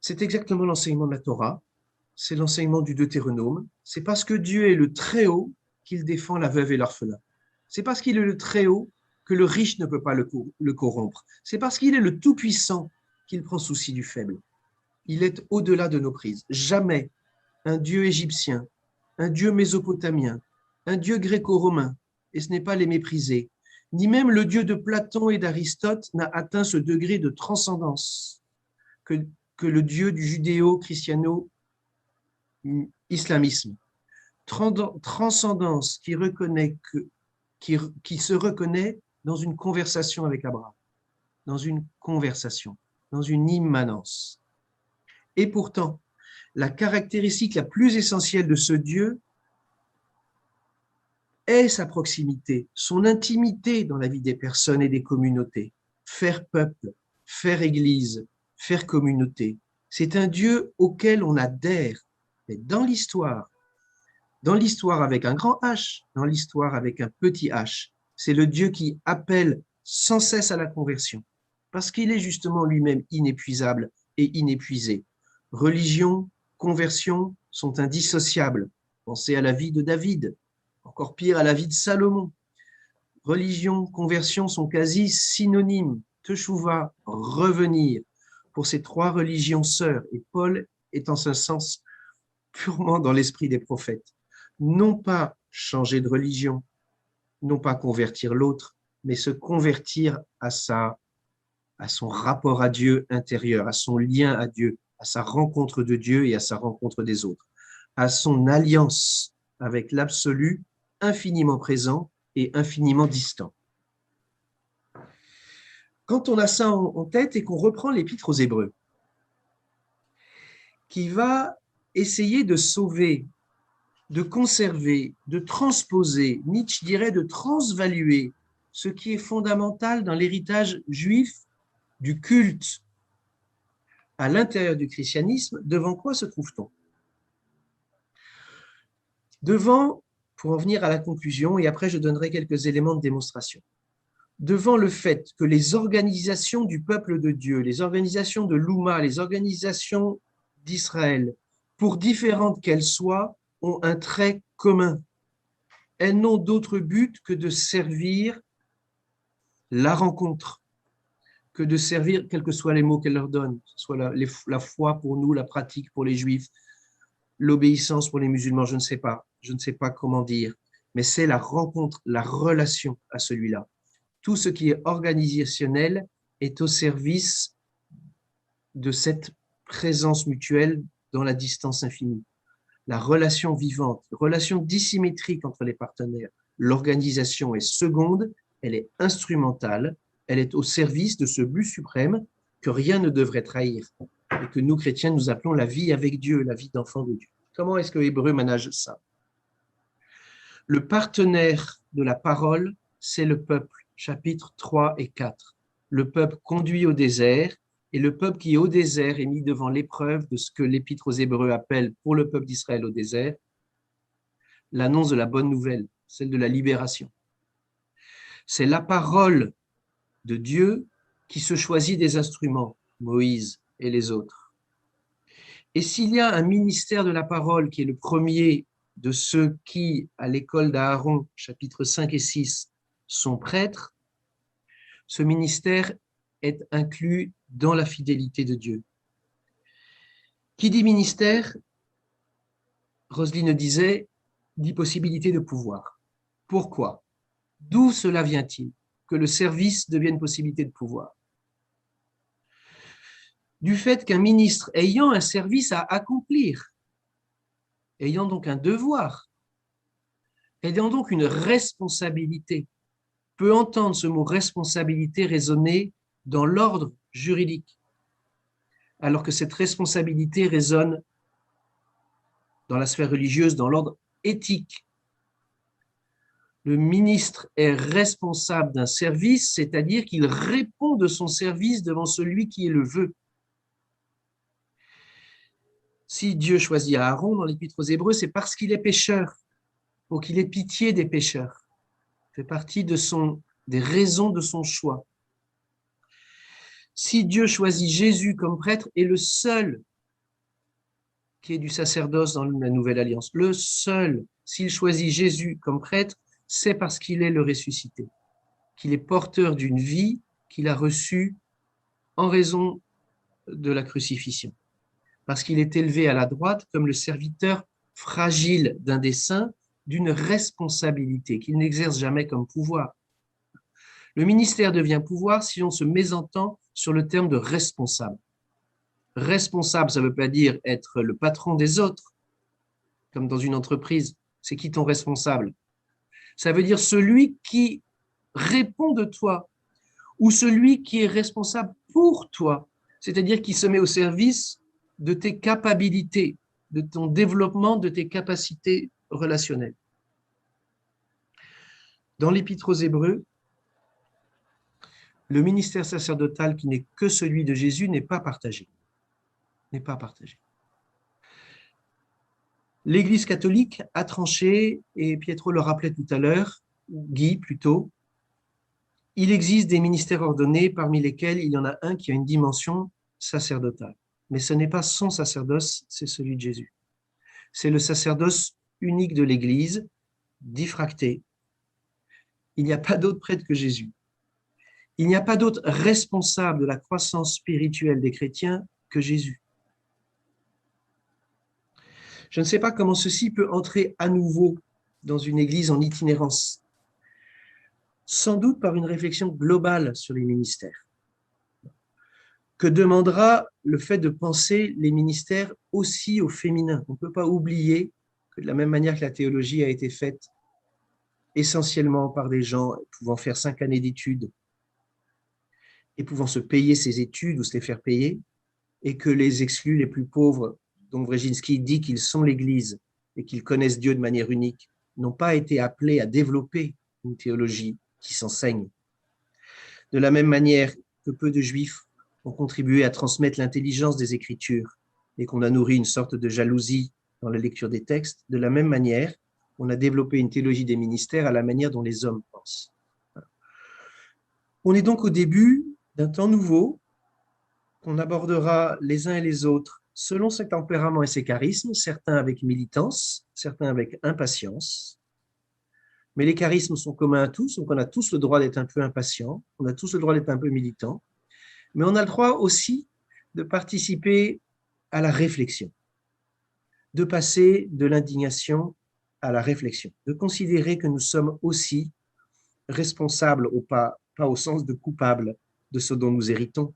C'est exactement l'enseignement de la Torah, c'est l'enseignement du Deutéronome. C'est parce que Dieu est le Très-Haut qu'il défend la veuve et l'orphelin. C'est parce qu'il est le Très-Haut que le riche ne peut pas le corrompre. C'est parce qu'il est le Tout-Puissant qu'il prend souci du faible. Il est au-delà de nos prises. Jamais un Dieu égyptien, un Dieu mésopotamien, un Dieu gréco-romain, et ce n'est pas les mépriser, ni même le Dieu de Platon et d'Aristote n'a atteint ce degré de transcendance que le Dieu du judéo-christiano-islamisme. Transcendance qui se reconnaît dans une conversation avec Abraham, dans une conversation, dans une immanence. Et pourtant, La caractéristique la plus essentielle de ce Dieu est sa proximité, son intimité dans la vie des personnes et des communautés. Faire peuple, faire église, faire communauté. C'est un Dieu auquel on adhère. Mais dans l'histoire avec un grand H, dans l'histoire avec un petit H, c'est le Dieu qui appelle sans cesse à la conversion, parce qu'il est justement lui-même inépuisable et inépuisé. Religion, conversion sont indissociables. Pensez à la vie de David, encore pire à la vie de Salomon. Religion, conversion sont quasi synonymes. Teshuva, revenir, pour ces trois religions sœurs. Et Paul est en ce sens purement dans l'esprit des prophètes. Non pas changer de religion, non pas convertir l'autre, mais se convertir à son rapport à Dieu intérieur, à son lien à Dieu, à sa rencontre de Dieu et à sa rencontre des autres, à son alliance avec l'absolu, infiniment présent et infiniment distant. Quand on a ça en tête et qu'on reprend l'Épître aux Hébreux, qui va essayer de sauver, de conserver, de transposer, Nietzsche dirait de transvaluer ce qui est fondamental dans l'héritage juif du culte à l'intérieur du christianisme, devant quoi se trouve-t-on? Devant, pour en venir à la conclusion, et après je donnerai quelques éléments de démonstration, devant le fait que les organisations du peuple de Dieu, les organisations de l'Oumma, les organisations d'Israël, pour différentes qu'elles soient, ont un trait commun. Elles n'ont d'autre but que de servir la rencontre, que de servir, quels que soient les mots qu'elle leur donne, que ce soit la foi pour nous, la pratique pour les Juifs, l'obéissance pour les musulmans, je ne sais pas comment dire, mais c'est la rencontre, la relation à celui-là. Tout ce qui est organisationnel est au service de cette présence mutuelle dans la distance infinie. La relation vivante, relation dissymétrique entre les partenaires. L'organisation est seconde, elle est instrumentale, elle est au service de ce but suprême que rien ne devrait trahir et que nous, chrétiens, nous appelons la vie avec Dieu, la vie d'enfant de Dieu. Comment est-ce que Hébreu manage ça? Le partenaire de la parole, c'est le peuple, chapitres 3 et 4. Le peuple conduit au désert, et le peuple qui est au désert est mis devant l'épreuve de ce que l'Épître aux Hébreux appelle pour le peuple d'Israël au désert, l'annonce de la bonne nouvelle, celle de la libération. C'est la parole de Dieu qui se choisit des instruments, Moïse et les autres. Et s'il y a un ministère de la parole qui est le premier de ceux qui, à l'école d'Aaron, chapitres 5 et 6, sont prêtres, ce ministère est inclus dans la fidélité de Dieu. Qui dit ministère, Roselyne disait, dit possibilité de pouvoir. Pourquoi? D'où cela vient-il? Que le service devienne possibilité de pouvoir. Du fait qu'un ministre ayant un service à accomplir, ayant donc un devoir, ayant donc une responsabilité, peut entendre ce mot responsabilité résonner dans l'ordre juridique, alors que cette responsabilité résonne dans la sphère religieuse, dans l'ordre éthique. Le ministre est responsable d'un service, c'est-à-dire qu'il répond de son service devant celui qui le veut. Si Dieu choisit Aaron dans l'Épître aux Hébreux, c'est parce qu'il est pécheur, pour qu'il ait pitié des pécheurs. Ça fait partie des raisons de son choix. Si Dieu choisit Jésus comme prêtre, est le seul qui est du sacerdoce dans la Nouvelle Alliance, le seul, s'il choisit Jésus comme prêtre, c'est parce qu'il est le ressuscité, qu'il est porteur d'une vie qu'il a reçue en raison de la crucifixion, parce qu'il est élevé à la droite comme le serviteur fragile d'un des saints, d'une responsabilité qu'il n'exerce jamais comme pouvoir. Le ministère devient pouvoir si on se mésentend sur le terme de responsable. Responsable, ça ne veut pas dire être le patron des autres, comme dans une entreprise. C'est qui ton responsable? Ça veut dire celui qui répond de toi ou celui qui est responsable pour toi, c'est-à-dire qui se met au service de tes capacités, de ton développement, de tes capacités relationnelles. Dans l'Épître aux Hébreux, le ministère sacerdotal qui n'est que celui de Jésus n'est pas partagé. N'est pas partagé. L'Église catholique a tranché, et Pietro le rappelait tout à l'heure, Guy plutôt, il existe des ministères ordonnés parmi lesquels il y en a un qui a une dimension sacerdotale. Mais ce n'est pas son sacerdoce, c'est celui de Jésus. C'est le sacerdoce unique de l'Église, diffracté. Il n'y a pas d'autre prêtre que Jésus. Il n'y a pas d'autre responsable de la croissance spirituelle des chrétiens que Jésus. Je ne sais pas comment ceci peut entrer à nouveau dans une Église en itinérance. Sans doute par une réflexion globale sur les ministères. Que demandera le fait de penser les ministères aussi au féminin. On ne peut pas oublier que de la même manière que la théologie a été faite essentiellement par des gens pouvant faire 5 années d'études et pouvant se payer ces études ou se les faire payer, et que les exclus les plus pauvres, dont Brzezinski dit qu'ils sont l'Église et qu'ils connaissent Dieu de manière unique, n'ont pas été appelés à développer une théologie qui s'enseigne. De la même manière que peu de Juifs ont contribué à transmettre l'intelligence des Écritures et qu'on a nourri une sorte de jalousie dans la lecture des textes, de la même manière, on a développé une théologie des ministères à la manière dont les hommes pensent. On est donc au début d'un temps nouveau qu'on abordera les uns et les autres selon ses tempéraments et ses charismes, certains avec militance, certains avec impatience. Mais les charismes sont communs à tous, donc on a tous le droit d'être un peu impatient, on a tous le droit d'être un peu militant, mais on a le droit aussi de participer à la réflexion, de passer de l'indignation à la réflexion, de considérer que nous sommes aussi responsables, pas au sens de coupables de ce dont nous héritons,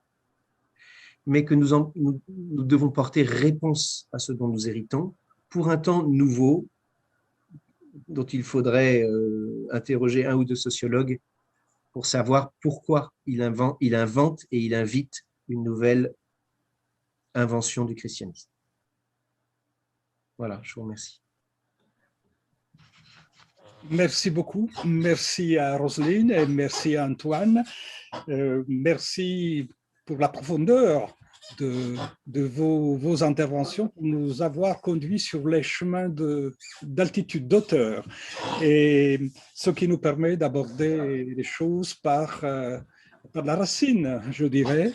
mais que nous devons porter réponse à ce dont nous héritons pour un temps nouveau dont il faudrait interroger un ou deux sociologues pour savoir pourquoi il invente et il invite une nouvelle invention du christianisme. Voilà, je vous remercie. Merci beaucoup. Merci à Roselyne et merci à Antoine. Merci pour la profondeur de vos interventions, pour nous avoir conduits sur les chemins d'altitude, d'auteur, et ce qui nous permet d'aborder les choses par la racine, je dirais,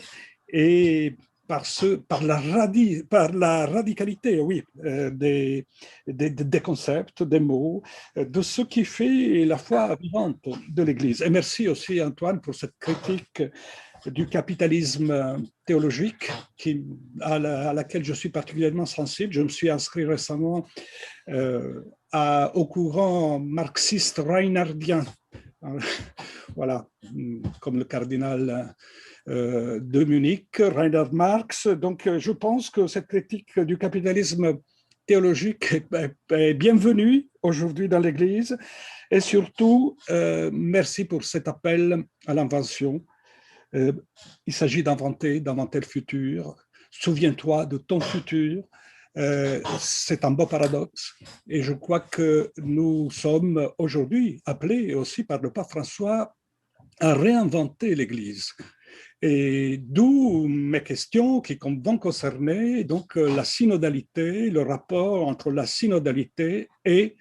et par la radicalité, oui, des concepts, des mots, de ce qui fait la foi vivante de l'Église. Et merci aussi, Antoine, pour cette critique du capitalisme théologique à laquelle je suis particulièrement sensible. Je me suis inscrit récemment au courant marxiste reinhardien, voilà, comme le cardinal de Munich, Reinhard Marx. Donc, je pense que cette critique du capitalisme théologique est bienvenue aujourd'hui dans l'Église. Et surtout, merci pour cet appel à l'invention. Il s'agit d'inventer le futur. Souviens-toi de ton futur. C'est un beau paradoxe. Et je crois que nous sommes aujourd'hui appelés aussi par le pape François à réinventer l'Église. Et d'où mes questions qui vont concerner donc la synodalité, le rapport entre la synodalité et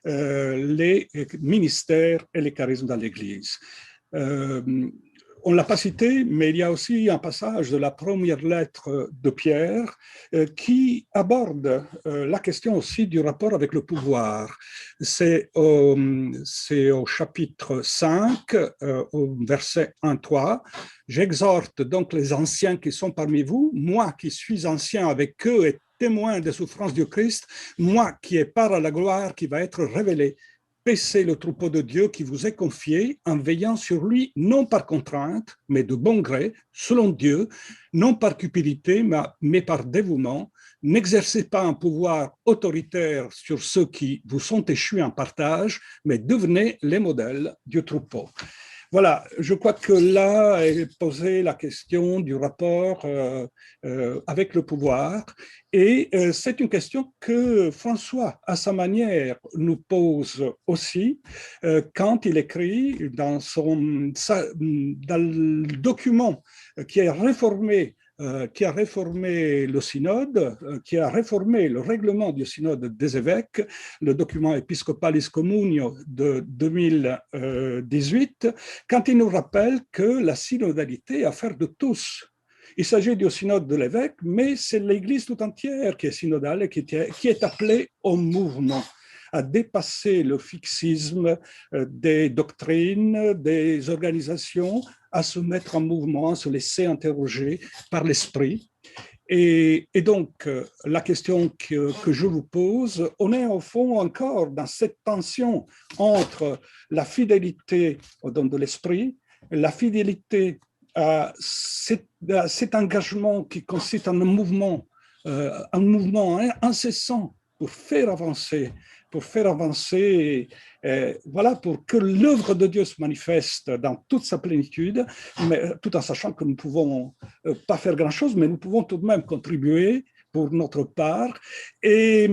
les ministères et les charismes dans l'Église. On ne l'a pas cité, mais il y a aussi un passage de la première lettre de Pierre qui aborde la question aussi du rapport avec le pouvoir. C'est au chapitre 5, au verset 1-3. « J'exhorte donc les anciens qui sont parmi vous, moi qui suis ancien avec eux et témoin des souffrances du Christ, moi qui ai part à la gloire qui va être révélée. Paissez le troupeau de Dieu qui vous est confié en veillant sur lui, non par contrainte, mais de bon gré, selon Dieu, non par cupidité, mais par dévouement. N'exercez pas un pouvoir autoritaire sur ceux qui vous sont échus en partage, mais devenez les modèles du troupeau. » Voilà, je crois que là est posée la question du rapport avec le pouvoir et c'est une question que François, à sa manière, nous pose aussi quand il écrit dans le document qui est réformé qui a réformé le synode, qui a réformé le règlement du synode des évêques, le document Episcopalis Communio de 2018, quand il nous rappelle que la synodalité est affaire de tous. Il s'agit du synode de l'évêque, mais c'est l'Église tout entière qui est synodale et qui est appelée au mouvement, à dépasser le fixisme des doctrines, des organisations, à se mettre en mouvement, à se laisser interroger par l'esprit. Et donc, la question que je vous pose, on est au fond encore dans cette tension entre la fidélité au don de l'esprit, la fidélité à cet engagement qui consiste en un mouvement incessant pour faire avancer, voilà, pour que l'œuvre de Dieu se manifeste dans toute sa plénitude, mais tout en sachant que nous ne pouvons pas faire grand-chose, mais nous pouvons tout de même contribuer pour notre part. Et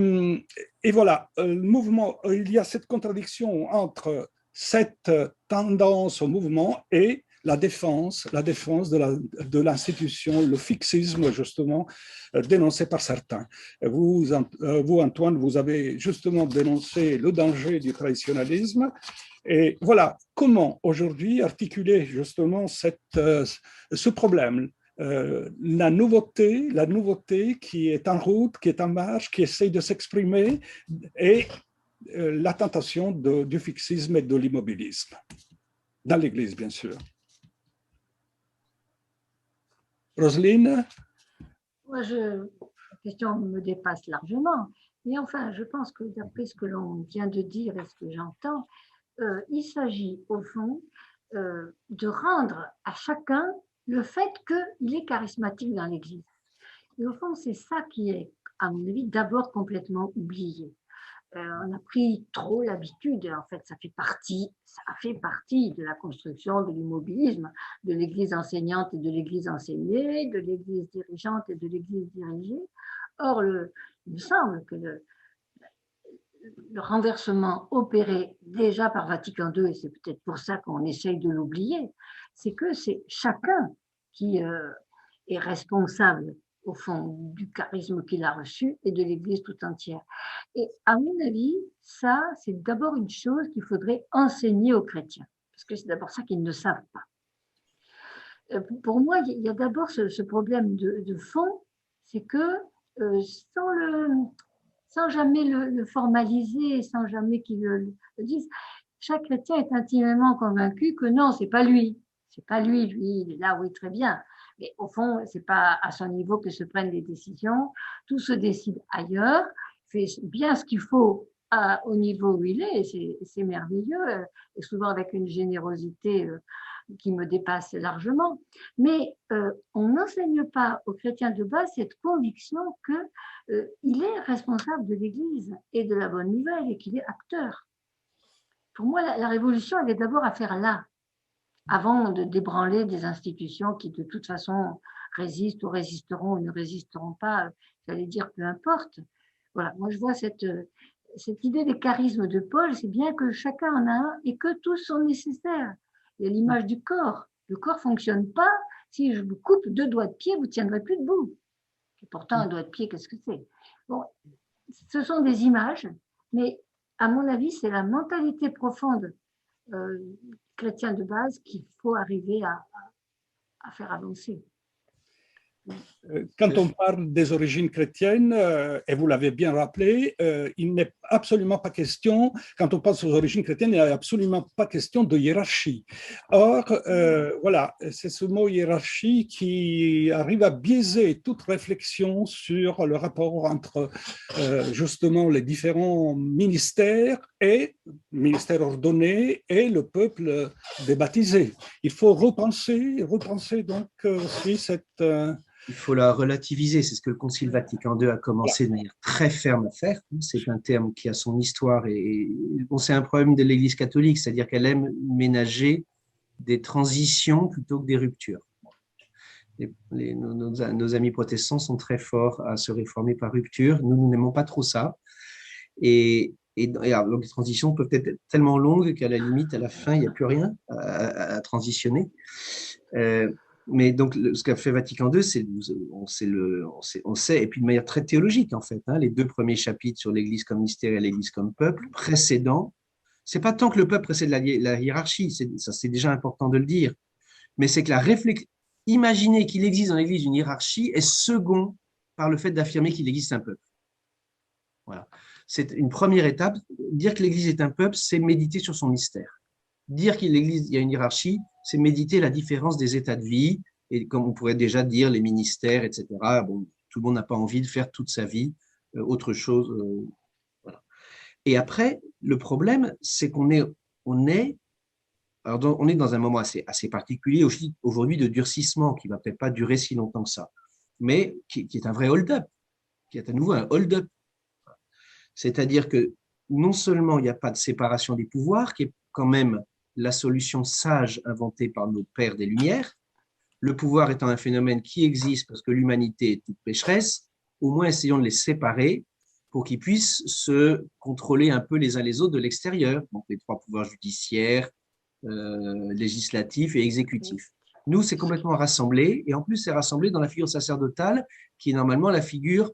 voilà, le mouvement, il y a cette contradiction entre cette tendance au mouvement et la défense de l'institution, le fixisme justement dénoncé par certains. Vous, Antoine, vous avez justement dénoncé le danger du traditionnalisme. Et voilà, comment aujourd'hui articuler justement ce problème, la nouveauté qui est en route, qui est en marche, qui essaye de s'exprimer, et la tentation du fixisme et de l'immobilisme, dans l'Église bien sûr. Roselyne? Moi, la question me dépasse largement. Mais enfin, je pense que d'après ce que l'on vient de dire et ce que j'entends, il s'agit au fond de rendre à chacun le fait qu'il est charismatique dans l'Église. Et au fond, c'est ça qui est, à mon avis, d'abord complètement oublié. On a pris trop l'habitude, en fait, ça fait partie de la construction de l'immobilisme, de l'Église enseignante et de l'Église enseignée, de l'Église dirigeante et de l'Église dirigée. Or, il me semble que le renversement opéré déjà par Vatican II, et c'est peut-être pour ça qu'on essaye de l'oublier, c'est que c'est chacun qui est responsable au fond du charisme qu'il a reçu et de l'Église tout entière. Et à mon avis, ça, c'est d'abord une chose qu'il faudrait enseigner aux chrétiens, parce que c'est d'abord ça qu'ils ne savent pas. Pour moi, il y a d'abord ce problème de fond, c'est que sans jamais le formaliser, sans jamais qu'ils le disent, chaque chrétien est intimement convaincu que non, c'est pas lui. C'est pas lui, il est là, oui, très bien. Mais au fond, c'est pas à son niveau que se prennent les décisions. Tout se décide ailleurs, fait bien ce qu'il faut au niveau où il est, et c'est merveilleux, et souvent avec une générosité qui me dépasse largement. Mais on n'enseigne pas aux chrétiens de base cette conviction qu'il est responsable de l'Église et de la bonne nouvelle, et qu'il est acteur. Pour moi, la révolution, elle est d'abord à faire là, avant de débranler des institutions qui, de toute façon, résistent ou résisteront ou ne résisteront pas, j'allais dire, peu importe. Voilà, moi, je vois cette idée des charismes de Paul, c'est bien que chacun en a un et que tous sont nécessaires. Il y a l'image du corps. Le corps ne fonctionne pas. Si je vous coupe 2 doigts de pied, vous ne tiendrez plus debout. Et pourtant, un doigt de pied, qu'est-ce que c'est? Bon, ce sont des images, mais à mon avis, c'est la mentalité profonde chrétien de base qu'il faut arriver à faire avancer. Quand on parle des origines chrétiennes, et vous l'avez bien rappelé, il n'est absolument pas question, quand on pense aux origines chrétiennes, il n'est absolument pas question de hiérarchie. Or, voilà, c'est ce mot hiérarchie qui arrive à biaiser toute réflexion sur le rapport entre justement les différents ministères ordonnés et le peuple des baptisés. Il faut repenser donc aussi cette... Il faut la relativiser, c'est ce que le Concile Vatican II a commencé de manière très ferme à faire. C'est un terme qui a son histoire et bon, c'est un problème de l'Église catholique, c'est-à-dire qu'elle aime ménager des transitions plutôt que des ruptures. Nos amis protestants sont très forts à se réformer par rupture. Nous n'aimons pas trop ça. Alors, donc, les transitions peuvent être tellement longues qu'à la limite, à la fin, il n'y a plus rien à transitionner. Mais donc, ce qu'a fait Vatican II, on sait, et puis de manière très théologique, en fait, hein, les 2 premiers chapitres sur l'Église comme mystère et l'Église comme peuple, précédant, c'est pas tant que le peuple précède la hiérarchie, ça c'est déjà important de le dire, mais c'est que imaginer qu'il existe dans l'Église une hiérarchie est second par le fait d'affirmer qu'il existe un peuple. Voilà. C'est une première étape. Dire que l'Église est un peuple, c'est méditer sur son mystère. Dire qu'il y a une hiérarchie, c'est méditer la différence des états de vie, et comme on pourrait déjà dire, les ministères, etc. Bon, tout le monde n'a pas envie de faire toute sa vie autre chose. Voilà. Et après, le problème, c'est qu'on est dans un moment assez particulier aujourd'hui de durcissement, qui ne va peut-être pas durer si longtemps que ça, mais qui est un vrai hold-up, qui est à nouveau un hold-up. C'est-à-dire que non seulement il n'y a pas de séparation des pouvoirs, qui est quand même la solution sage inventée par nos pères des Lumières, le pouvoir étant un phénomène qui existe parce que l'humanité est toute pécheresse, au moins essayons de les séparer pour qu'ils puissent se contrôler un peu les uns les autres de l'extérieur, donc les 3 pouvoirs judiciaires, législatif et exécutif. Nous, c'est complètement rassemblé, et en plus, c'est rassemblé dans la figure sacerdotale, qui est normalement la figure,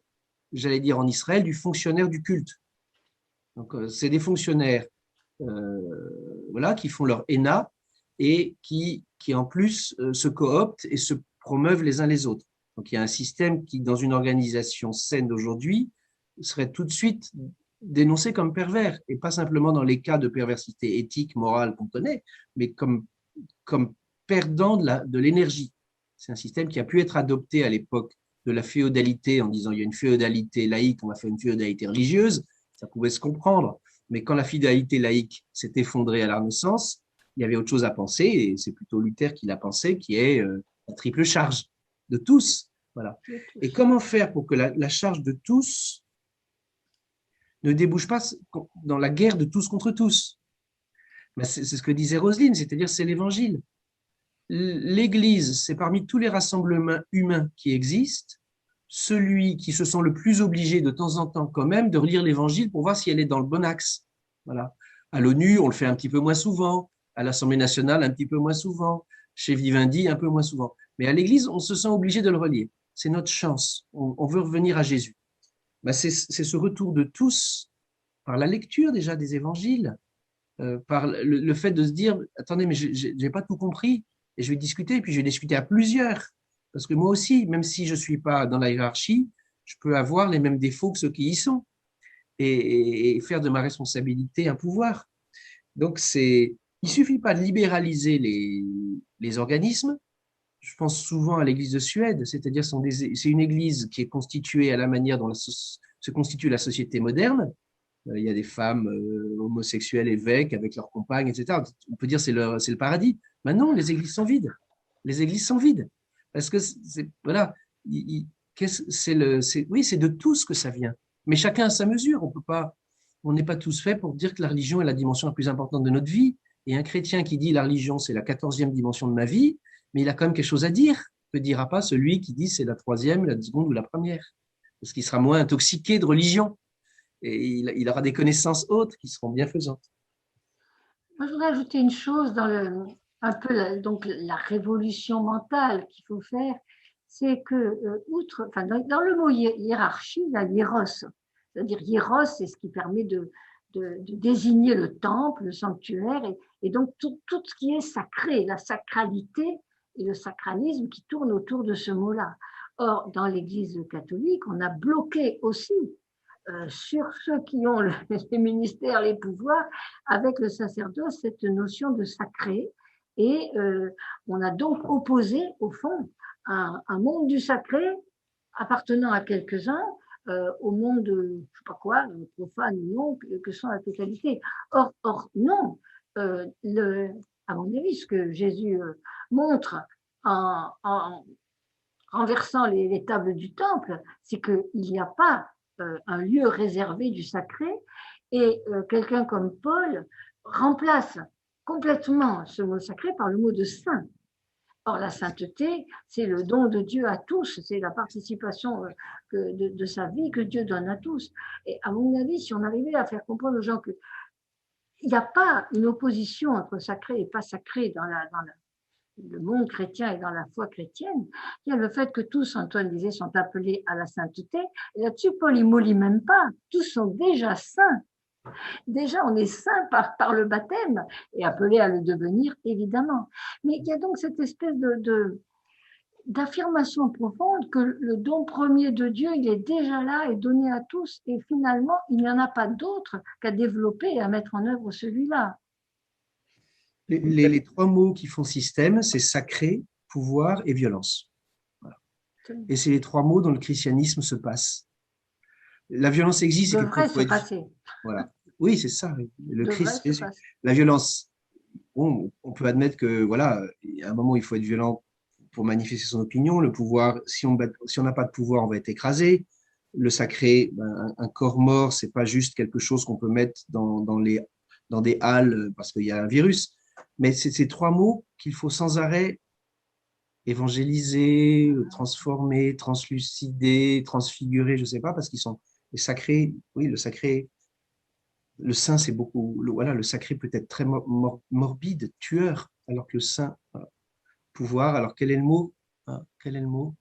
j'allais dire en Israël, du fonctionnaire du culte. Donc, c'est des fonctionnaires voilà, qui font leur ENA et qui en plus se cooptent et se promeuvent les uns les autres. Donc, il y a un système qui, dans une organisation saine d'aujourd'hui, serait tout de suite dénoncé comme pervers, et pas simplement dans les cas de perversité éthique, morale qu'on connaît, mais comme perdant de l'énergie. C'est un système qui a pu être adopté à l'époque de la féodalité en disant il y a une féodalité laïque, on va faire une féodalité religieuse, ça pouvait se comprendre. Mais quand la féodalité laïque s'est effondrée à la Renaissance, il y avait autre chose à penser, et c'est plutôt Luther qui l'a pensé, qui est la triple charge de tous. Voilà. Et comment faire pour que la charge de tous ne débouche pas dans la guerre de tous contre tous? Ben, c'est ce que disait Roselyne, c'est-à-dire c'est l'Évangile. L'Église, c'est parmi tous les rassemblements humains qui existent, celui qui se sent le plus obligé de temps en temps quand même de relire l'Évangile pour voir si elle est dans le bon axe. Voilà. À l'ONU, on le fait un petit peu moins souvent, à l'Assemblée nationale, un petit peu moins souvent, chez Vivendi, un peu moins souvent. Mais à l'Église, on se sent obligé de le relire. C'est notre chance. On veut revenir à Jésus. Ben, c'est ce retour de tous par la lecture déjà des évangiles, par le fait de se dire « Attendez, mais je n'ai pas tout compris, et je vais discuter, et puis je vais discuter à plusieurs. » Parce que moi aussi, même si je ne suis pas dans la hiérarchie, je peux avoir les mêmes défauts que ceux qui y sont, et faire de ma responsabilité un pouvoir. Donc, il ne suffit pas de libéraliser les organismes. Je pense souvent à l'Église de Suède, c'est-à-dire c'est une Église qui est constituée à la manière dont se constitue la société moderne. Il y a des femmes homosexuelles évêques avec leurs compagnes, etc. On peut dire que c'est le paradis. Mais non, les églises sont vides. Les églises sont vides. Parce que, voilà, c'est de tous que ça vient. Mais chacun à sa mesure. On n'est pas tous faits pour dire que la religion est la dimension la plus importante de notre vie. Et un chrétien qui dit la religion, c'est la 14e dimension de ma vie, mais il a quand même quelque chose à dire. Que dira pas celui qui dit c'est la 3e, la 2e ou la 1re? Parce qu'il sera moins intoxiqué de religion. Et il aura des connaissances hautes qui seront bienfaisantes. Moi, je voudrais ajouter une chose dans un peu donc la révolution mentale qu'il faut faire, c'est que dans le mot hiérarchie, il y a hiéros, c'est-à-dire hiéros, c'est ce qui permet de désigner le temple, le sanctuaire, et donc tout ce qui est sacré, la sacralité et le sacralisme qui tournent autour de ce mot-là. Or, dans l'Église catholique, on a bloqué aussi sur ceux qui ont les ministères, les pouvoirs, avec le sacerdoce, cette notion de sacré. Et on a donc opposé, au fond, un monde du sacré appartenant à quelques-uns au monde, je ne sais pas quoi, profane ou non, que sont la totalité. Or non, à mon avis, ce que Jésus montre en renversant les tables du temple, c'est qu'il n'y a pas un lieu réservé du sacré, et quelqu'un comme Paul remplace complètement ce mot sacré par le mot de saint. Or, la sainteté, c'est le don de Dieu à tous, c'est la participation de sa vie que Dieu donne à tous. Et à mon avis, si on arrivait à faire comprendre aux gens qu'il n'y a pas une opposition entre sacré et pas sacré dans le monde chrétien et dans la foi chrétienne, il y a le fait que tous, Antoine disait, sont appelés à la sainteté. Et là-dessus, Paul ne mollit même pas. Tous sont déjà saints. Déjà, on est saint par le baptême et appelé à le devenir, évidemment. Mais il y a donc cette espèce d'affirmation profonde que le don premier de Dieu, il est déjà là et donné à tous. Et finalement, il n'y en a pas d'autre qu'à développer et à mettre en œuvre celui-là. Les trois mots qui font système, c'est sacré, pouvoir et violence. Voilà. Et c'est les trois mots dont le christianisme se passe. La violence existe. Devrait se passer. Voilà. Oui, c'est ça. Le Christ, la violence. Bon, on peut admettre que voilà, à un moment il faut être violent pour manifester son opinion. Le pouvoir, si on n'a pas de pouvoir, on va être écrasé. Le sacré, un corps mort, c'est pas juste quelque chose qu'on peut mettre dans des halles parce qu'il y a un virus. Mais c'est ces trois mots qu'il faut sans arrêt évangéliser, transformer, translucider, transfigurer, je ne sais pas, parce qu'ils sont les sacrés. Oui, le sacré, le saint, c'est beaucoup. Voilà, le sacré peut être très morbide, tueur, alors que le saint, voilà, pouvoir. Alors quel est le mot? Quel est le mot?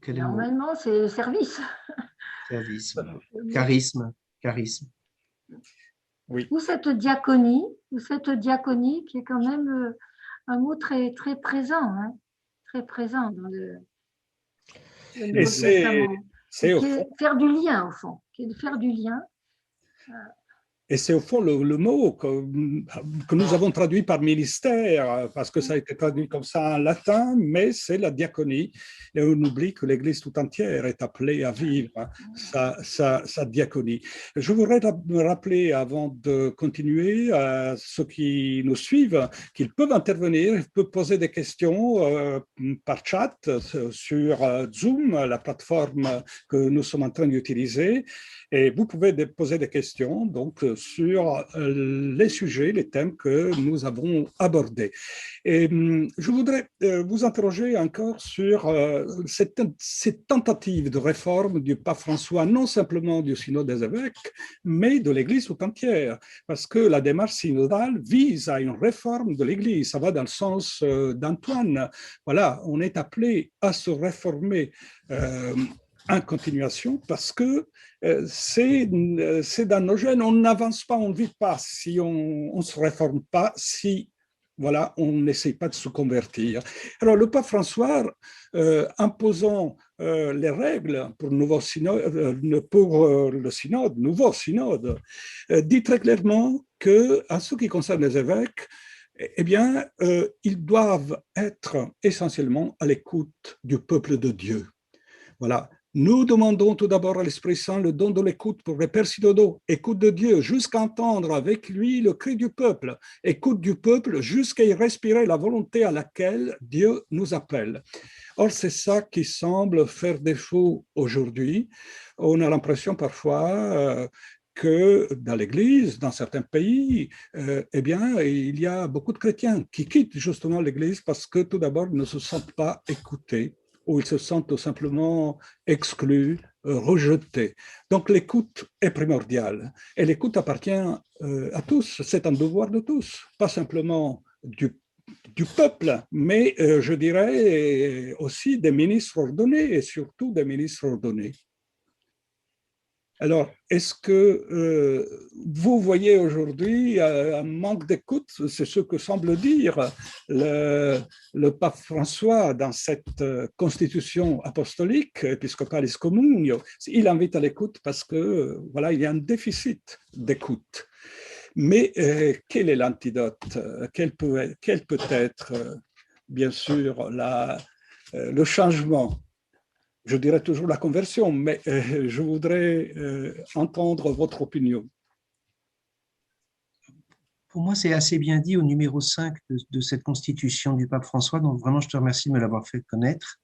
Normalement, c'est service. Service, voilà. Charisme. Oui. Ou cette diaconie qui est quand même un mot très, très présent, hein, très présent dans le Nouveau Testament. C'est faire du lien, au fond, qui est de faire du lien. Et c'est au fond le mot que nous avons traduit par ministère, parce que ça a été traduit comme ça en latin, mais c'est la diaconie. Et on oublie que l'Église tout entière est appelée à vivre sa diaconie. Je voudrais me rappeler, avant de continuer, à ceux qui nous suivent, qu'ils peuvent intervenir, ils peuvent poser des questions par chat sur Zoom, la plateforme que nous sommes en train d'utiliser. Et vous pouvez poser des questions donc, sur les sujets, les thèmes que nous avons abordés. Et je voudrais vous interroger encore sur cette tentative de réforme du pape François, non simplement du synode des évêques, mais de l'Église tout entière, parce que la démarche synodale vise à une réforme de l'Église. Ça va dans le sens d'Antoine. Voilà, on est appelé à se réformer en continuation parce que c'est dans nos gènes, on n'avance pas, on ne vit pas si on ne se réforme pas, si voilà, on n'essaie pas de se convertir. Alors le pape François, imposant les règles pour, nouveau synode, dit très clairement qu'en ce qui concerne les évêques, eh bien, ils doivent être essentiellement à l'écoute du peuple de Dieu. Voilà. Nous demandons tout d'abord à l'Esprit Saint le don de l'écoute pour les pères synodaux, écoute de Dieu jusqu'à entendre avec lui le cri du peuple, écoute du peuple jusqu'à y respirer la volonté à laquelle Dieu nous appelle. Or, c'est ça qui semble faire défaut aujourd'hui. On a l'impression parfois que dans l'Église, dans certains pays, eh bien, il y a beaucoup de chrétiens qui quittent justement l'Église parce que tout d'abord, ils ne se sentent pas écoutés, où ils se sentent tout simplement exclus, rejetés. Donc l'écoute est primordiale. Et l'écoute appartient à tous. C'est un devoir de tous, pas simplement du peuple, mais je dirais aussi des ministres ordonnés et surtout des ministres ordonnés. Alors, est-ce que vous voyez aujourd'hui un manque d'écoute? C'est ce que semble dire le pape François dans cette constitution apostolique, Episcopalis Communio. Il invite à l'écoute parce que voilà, il y a un déficit d'écoute. Mais quel est l'antidote? Quel peut être, bien sûr, le changement? Je dirais toujours la conversion, mais je voudrais entendre votre opinion. Pour moi, c'est assez bien dit au numéro 5 de cette constitution du pape François, donc vraiment, je te remercie de me l'avoir fait connaître.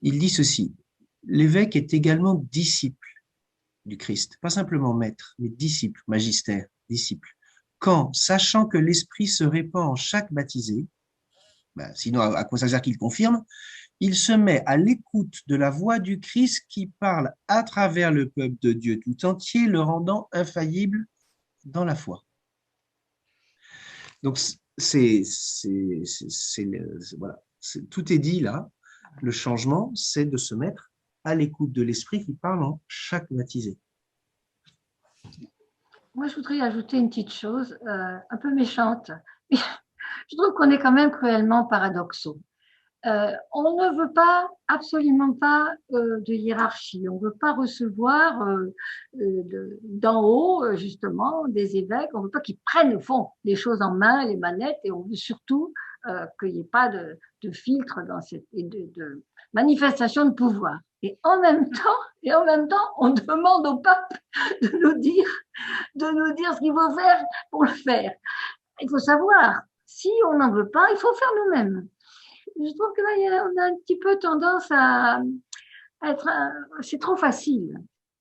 Il dit ceci: l'évêque est également disciple du Christ, pas simplement maître, mais disciple, magistère, disciple. quand, sachant que l'Esprit se répand en chaque baptisé, ben, sinon à quoi ça sert qu'il confirme, il se met à l'écoute de la voix du Christ qui parle à travers le peuple de Dieu tout entier, le rendant infaillible dans la foi. Donc, voilà, tout est dit là. Le changement, c'est de se mettre à l'écoute de l'Esprit qui parle en chaque baptisé. Moi, je voudrais ajouter une petite chose, un peu méchante. Je trouve qu'on est quand même cruellement paradoxaux. On ne veut pas, absolument pas, de hiérarchie. On ne veut pas recevoir d'en haut, justement, des évêques. On ne veut pas qu'ils prennent, au fond, les choses en main, les manettes, et on veut surtout qu'il n'y ait pas de filtre dans de manifestation de pouvoir. Et en même temps, on demande au pape de nous dire ce qu'il faut faire pour le faire. Il faut savoir, si on n'en veut pas, il faut faire nous-mêmes. Je trouve que là, on a un petit peu tendance à être. C'est trop facile.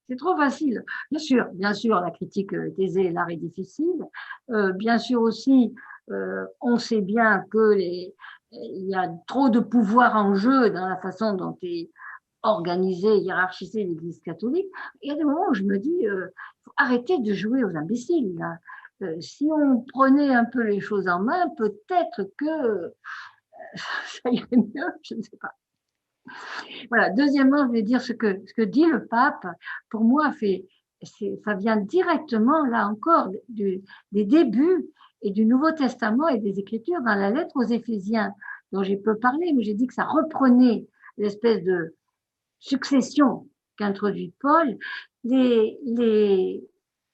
C'est trop facile. Bien sûr, la critique est aisée, l'art est difficile. Bien sûr aussi, on sait bien que il y a trop de pouvoir en jeu dans la façon dont est organisée, hiérarchisée l'Église catholique. Il y a des moments où je me dis, faut arrêter de jouer aux imbéciles. Là. Si on prenait un peu les choses en main, peut-être que ça irait mieux, je ne sais pas. Voilà. Deuxièmement, je vais dire ce que dit le pape. Pour moi, ça vient directement, là encore, des débuts et du Nouveau Testament et des Écritures dans la lettre aux Éphésiens, dont j'ai peu parlé, mais j'ai dit que ça reprenait l'espèce de succession qu'introduit Paul. Les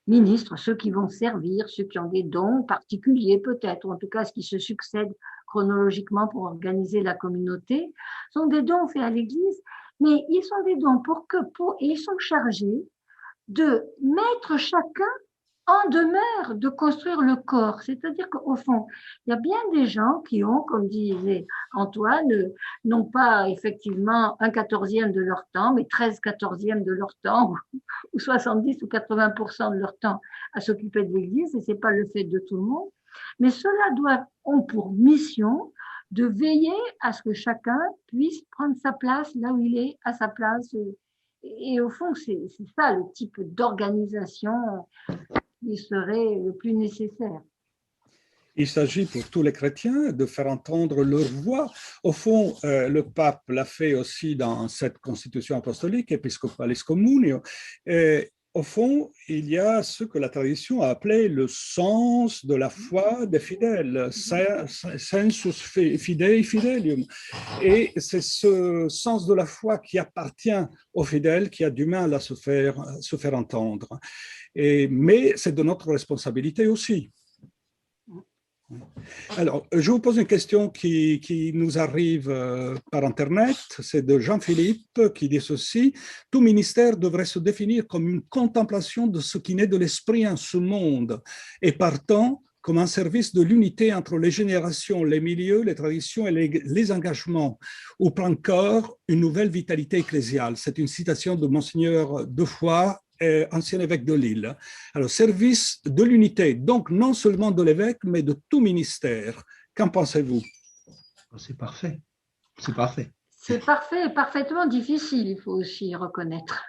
ministres, ceux qui vont servir, ceux qui ont des dons particuliers peut-être, ou en tout cas ce qui se succèdent chronologiquement pour organiser la communauté, sont des dons faits à l'Église, mais ils sont des dons et ils sont chargés de mettre chacun en demeure de construire le corps. C'est-à-dire qu'au fond, il y a bien des gens qui ont, comme disait Antoine, non pas effectivement 1/14e de leur temps, mais 13/14e de leur temps, ou 70 ou 80% de leur temps à s'occuper de l'Église, et c'est pas le fait de tout le monde. Mais ceux-là ont pour mission de veiller à ce que chacun puisse prendre sa place là où il est, à sa place. Et au fond, c'est ça le type d'organisation qui serait le plus nécessaire. Il s'agit pour tous les chrétiens de faire entendre leur voix. Au fond, le pape l'a fait aussi dans cette constitution apostolique, Episcopalis Communio. Au fond, il y a ce que la tradition a appelé le sens de la foi des fidèles, sensus fidei fidelium. Et c'est ce sens de la foi qui appartient aux fidèles qui a du mal à se faire entendre. Mais c'est de notre responsabilité aussi. Alors, je vous pose une question qui nous arrive par Internet. C'est de Jean-Philippe qui dit ceci. « Tout ministère devrait se définir comme une contemplation de ce qui naît de l'esprit en ce monde et partant comme un service de l'unité entre les générations, les milieux, les traditions et les engagements, ou prend corps une nouvelle vitalité ecclésiale. » C'est une citation de Monseigneur Defoy, ancien évêque de Lille. Alors, service de l'unité, donc non seulement de l'évêque, mais de tout ministère. Qu'en pensez-vous? C'est parfait. C'est parfait. C'est parfait et parfaitement difficile, il faut aussi reconnaître.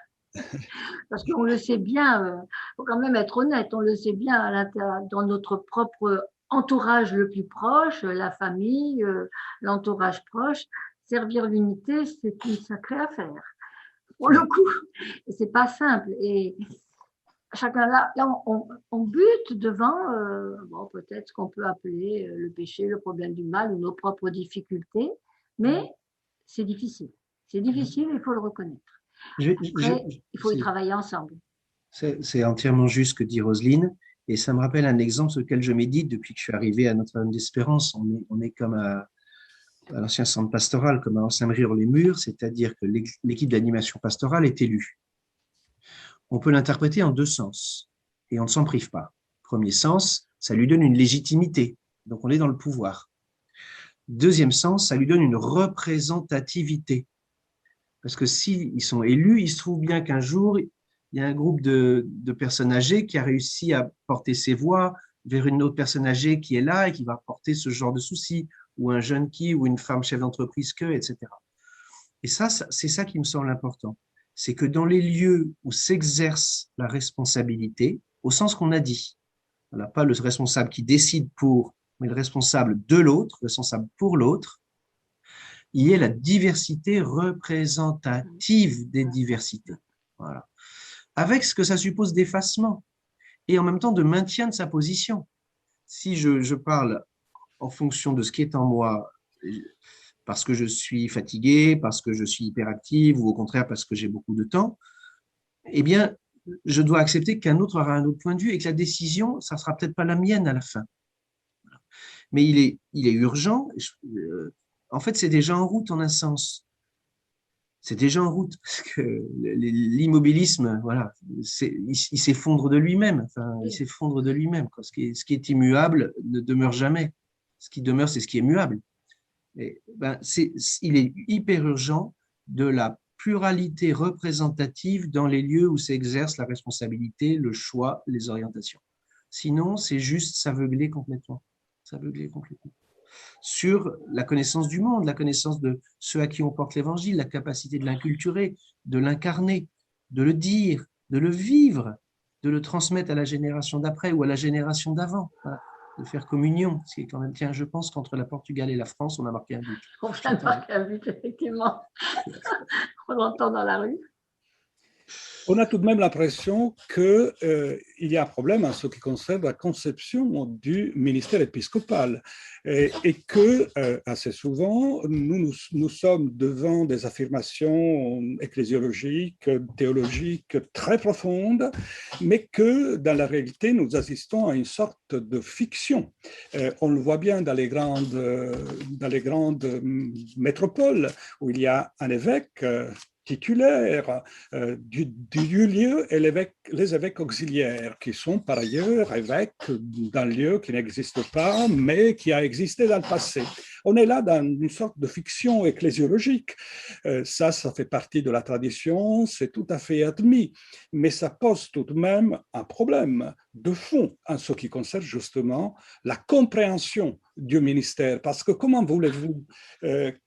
Parce qu'on le sait bien, il faut quand même être honnête, on le sait bien dans notre propre entourage le plus proche, la famille, l'entourage proche, servir l'unité, c'est une sacrée affaire. Pour le coup, c'est pas simple. Et chacun là on bute devant peut-être ce qu'on peut appeler le péché, le problème du mal ou nos propres difficultés, mais c'est difficile. C'est difficile, il faut le reconnaître. Après, il faut y travailler ensemble. C'est entièrement juste ce que dit Roselyne, et ça me rappelle un exemple sur lequel je médite depuis que je suis arrivé à Notre-Dame d'Espérance. On est comme à l'ancien centre pastoral, comme à Saint-Marie-sur-les-Murs, c'est-à-dire que l'équipe d'animation pastorale est élue. On peut l'interpréter en deux sens, et on ne s'en prive pas. Premier sens, ça lui donne une légitimité, donc on est dans le pouvoir. Deuxième sens, ça lui donne une représentativité, parce que s'ils sont élus, il se trouve bien qu'un jour, il y a un groupe de personnes âgées qui a réussi à porter ses voix, vers une autre personne âgée qui est là et qui va porter ce genre de soucis, ou un jeune ou une femme chef d'entreprise etc. Et ça, c'est ça qui me semble important. C'est que dans les lieux où s'exerce la responsabilité, au sens qu'on a dit, voilà, pas le responsable qui décide pour, mais le responsable de l'autre, le responsable pour l'autre, il y ait la diversité représentative des diversités. Voilà. Avec ce que ça suppose d'effacement et en même temps de maintien de sa position. Si je parle en fonction de ce qui est en moi, parce que je suis fatigué, parce que je suis hyperactive ou au contraire parce que j'ai beaucoup de temps, eh bien, je dois accepter qu'un autre aura un autre point de vue et que la décision, ça ne sera peut-être pas la mienne à la fin. Mais il est urgent. En fait, c'est déjà en route en un sens. C'est déjà en route parce que l'immobilisme, voilà, il s'effondre de lui-même. Enfin, il s'effondre de lui-même. Ce qui est immuable ne demeure jamais. Ce qui demeure, c'est ce qui est muable. Et, il est hyper urgent de la pluralité représentative dans les lieux où s'exerce la responsabilité, le choix, les orientations. Sinon, c'est juste s'aveugler complètement. S'aveugler complètement. Sur la connaissance du monde, la connaissance de ceux à qui on porte l'évangile, la capacité de l'inculturer, de l'incarner, de le dire, de le vivre, de le transmettre à la génération d'après ou à la génération d'avant. Voilà. De faire communion, ce qui est quand même, tiens, je pense qu'entre la Portugal et la France, on a marqué un but. On vient de marquer un but, effectivement. On l'entend dans la rue. On a tout de même l'impression qu'il y a un problème en ce qui concerne la conception du ministère épiscopal et que, assez souvent, nous sommes devant des affirmations ecclésiologiques, théologiques très profondes, mais que, dans la réalité, nous assistons à une sorte de fiction. On le voit bien dans les grandes métropoles où il y a un évêque titulaires du lieu et les évêques auxiliaires, qui sont par ailleurs évêques d'un lieu qui n'existe pas, mais qui a existé dans le passé. On est là dans une sorte de fiction ecclésiologique. Ça fait partie de la tradition, c'est tout à fait admis, mais ça pose tout de même un problème de fond en ce qui concerne justement la compréhension du ministère. Parce que comment voulez-vous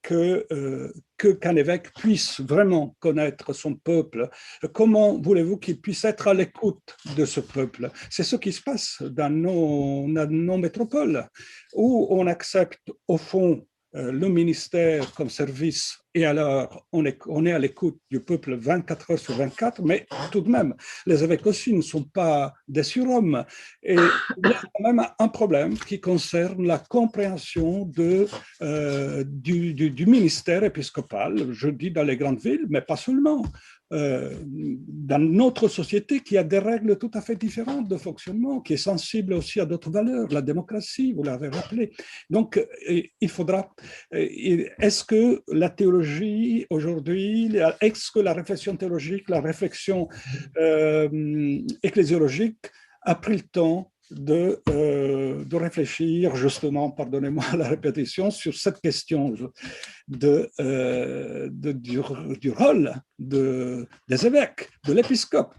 qu'un évêque puisse vraiment connaître son peuple? Comment voulez-vous qu'il puisse être à l'écoute de ce peuple? C'est ce qui se passe dans nos métropoles, où on accepte au fond le ministère comme service, et alors on est à l'écoute du peuple 24 heures sur 24, mais tout de même, les évêques aussi ne sont pas des surhommes. Et il y a quand même un problème qui concerne la compréhension du ministère épiscopal, je dis dans les grandes villes, mais pas seulement. Dans notre société qui a des règles tout à fait différentes de fonctionnement, qui est sensible aussi à d'autres valeurs, la démocratie, vous l'avez rappelé. Donc, il faudra... Est-ce que la théologie aujourd'hui, est-ce que la réflexion théologique, la réflexion ecclésiologique a pris le temps de réfléchir justement, pardonnez-moi la répétition, sur cette question du rôle des évêques, de l'épiscope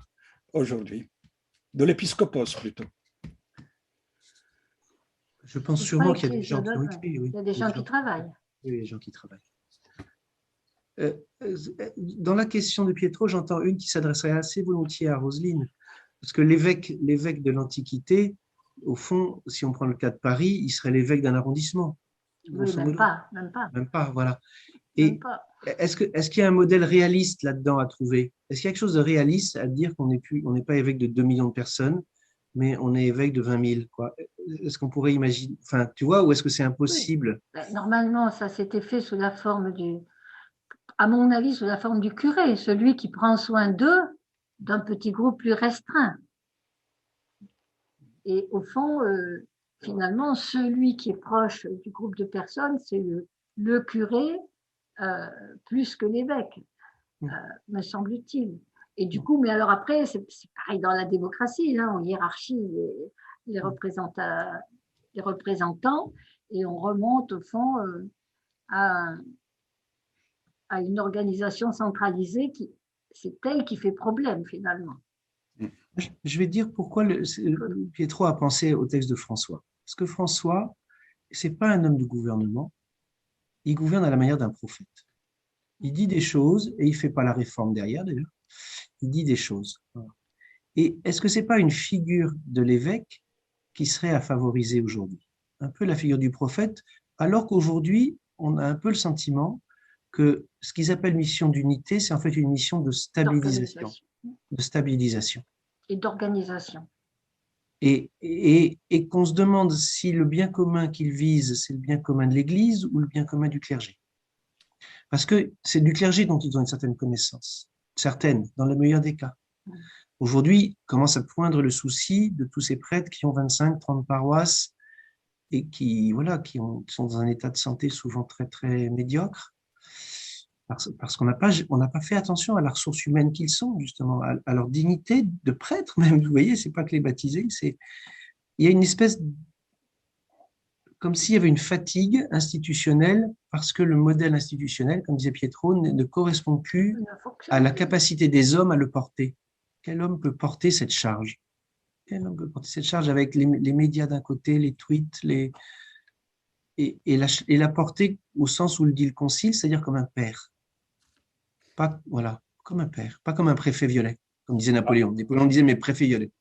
aujourd'hui, de l'épiscopos plutôt. Je pense sûrement qu'il y a des gens qui ont écrit. Oui. Il y a des gens qui travaillent. Oui, des gens qui travaillent. Dans la question de Pietro, j'entends une qui s'adresserait assez volontiers à Roselyne. Parce que l'évêque de l'Antiquité, au fond, si on prend le cas de Paris, il serait l'évêque d'un arrondissement. Oui, même pas. Même pas, voilà. Et est-ce qu'il y a un modèle réaliste là-dedans à trouver? Est-ce qu'il y a quelque chose de réaliste à dire qu'on n'est pas évêque de 2 millions de personnes, mais on est évêque de 20 000, quoi? Est-ce qu'on pourrait imaginer, enfin, tu vois, ou est-ce que c'est impossible? Oui. Normalement, ça s'était fait sous la forme à mon avis, sous la forme du curé, celui qui prend soin d'eux, d'un petit groupe plus restreint. Et au fond, finalement, celui qui est proche du groupe de personnes, c'est le curé plus que l'évêque, me semble-t-il. Et du coup, mais alors après, c'est pareil dans la démocratie, là, on hiérarchise les représentants et on remonte au fond à une organisation centralisée c'est elle qui fait problème finalement. Je vais dire pourquoi Pietro a pensé au texte de François. Parce que François, c'est pas un homme de gouvernement, il gouverne à la manière d'un prophète. Il dit des choses et il fait pas la réforme derrière d'ailleurs. Il dit des choses. Et est-ce que c'est pas une figure de l'évêque qui serait à favoriser aujourd'hui? Un peu la figure du prophète, alors qu'aujourd'hui, on a un peu le sentiment que ce qu'ils appellent mission d'unité, c'est en fait une mission de stabilisation. De stabilisation. Et d'organisation. Et qu'on se demande si le bien commun qu'il vise, c'est le bien commun de l'Église ou le bien commun du clergé. Parce que c'est du clergé dont ils ont une certaine connaissance, certaines, dans le meilleur des cas. Aujourd'hui, commence à poindre le souci de tous ces prêtres qui ont 25, 30 paroisses et qui, voilà, sont dans un état de santé souvent très, très médiocre. Parce qu'on n'a pas fait attention à la ressource humaine qu'ils sont, justement, à leur dignité de prêtre, même. Vous voyez, c'est pas que les baptisés, il y a une espèce, comme s'il y avait une fatigue institutionnelle, parce que le modèle institutionnel, comme disait Pietro, ne correspond plus à la capacité des hommes à le porter. Quel homme peut porter cette charge? Quel homme peut porter cette charge avec les médias d'un côté, les tweets, et la porter au sens où le dit le concile, c'est-à-dire comme un père. Pas, voilà, comme un père, pas comme un préfet violet, comme disait Napoléon. Napoléon disait mes préfets violets.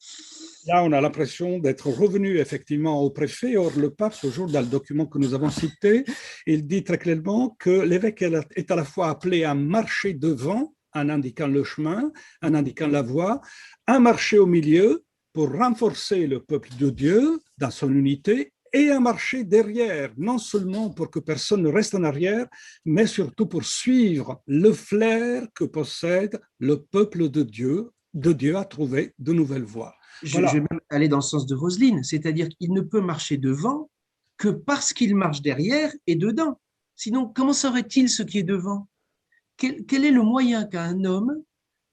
Là, on a l'impression d'être revenu effectivement au préfet. Or, le pape, toujours dans le document que nous avons cité, il dit très clairement que l'évêque est à la fois appelé à marcher devant, en indiquant le chemin, en indiquant la voie, à marcher au milieu pour renforcer le peuple de Dieu dans son unité, et à marcher derrière, non seulement pour que personne ne reste en arrière, mais surtout pour suivre le flair que possède le peuple de Dieu à trouver de nouvelles voies. Voilà. Je vais même aller dans le sens de Roselyne, c'est-à-dire qu'il ne peut marcher devant que parce qu'il marche derrière et dedans. Sinon, comment saurait-il ce qui est devant? Quel est le moyen qu'a un homme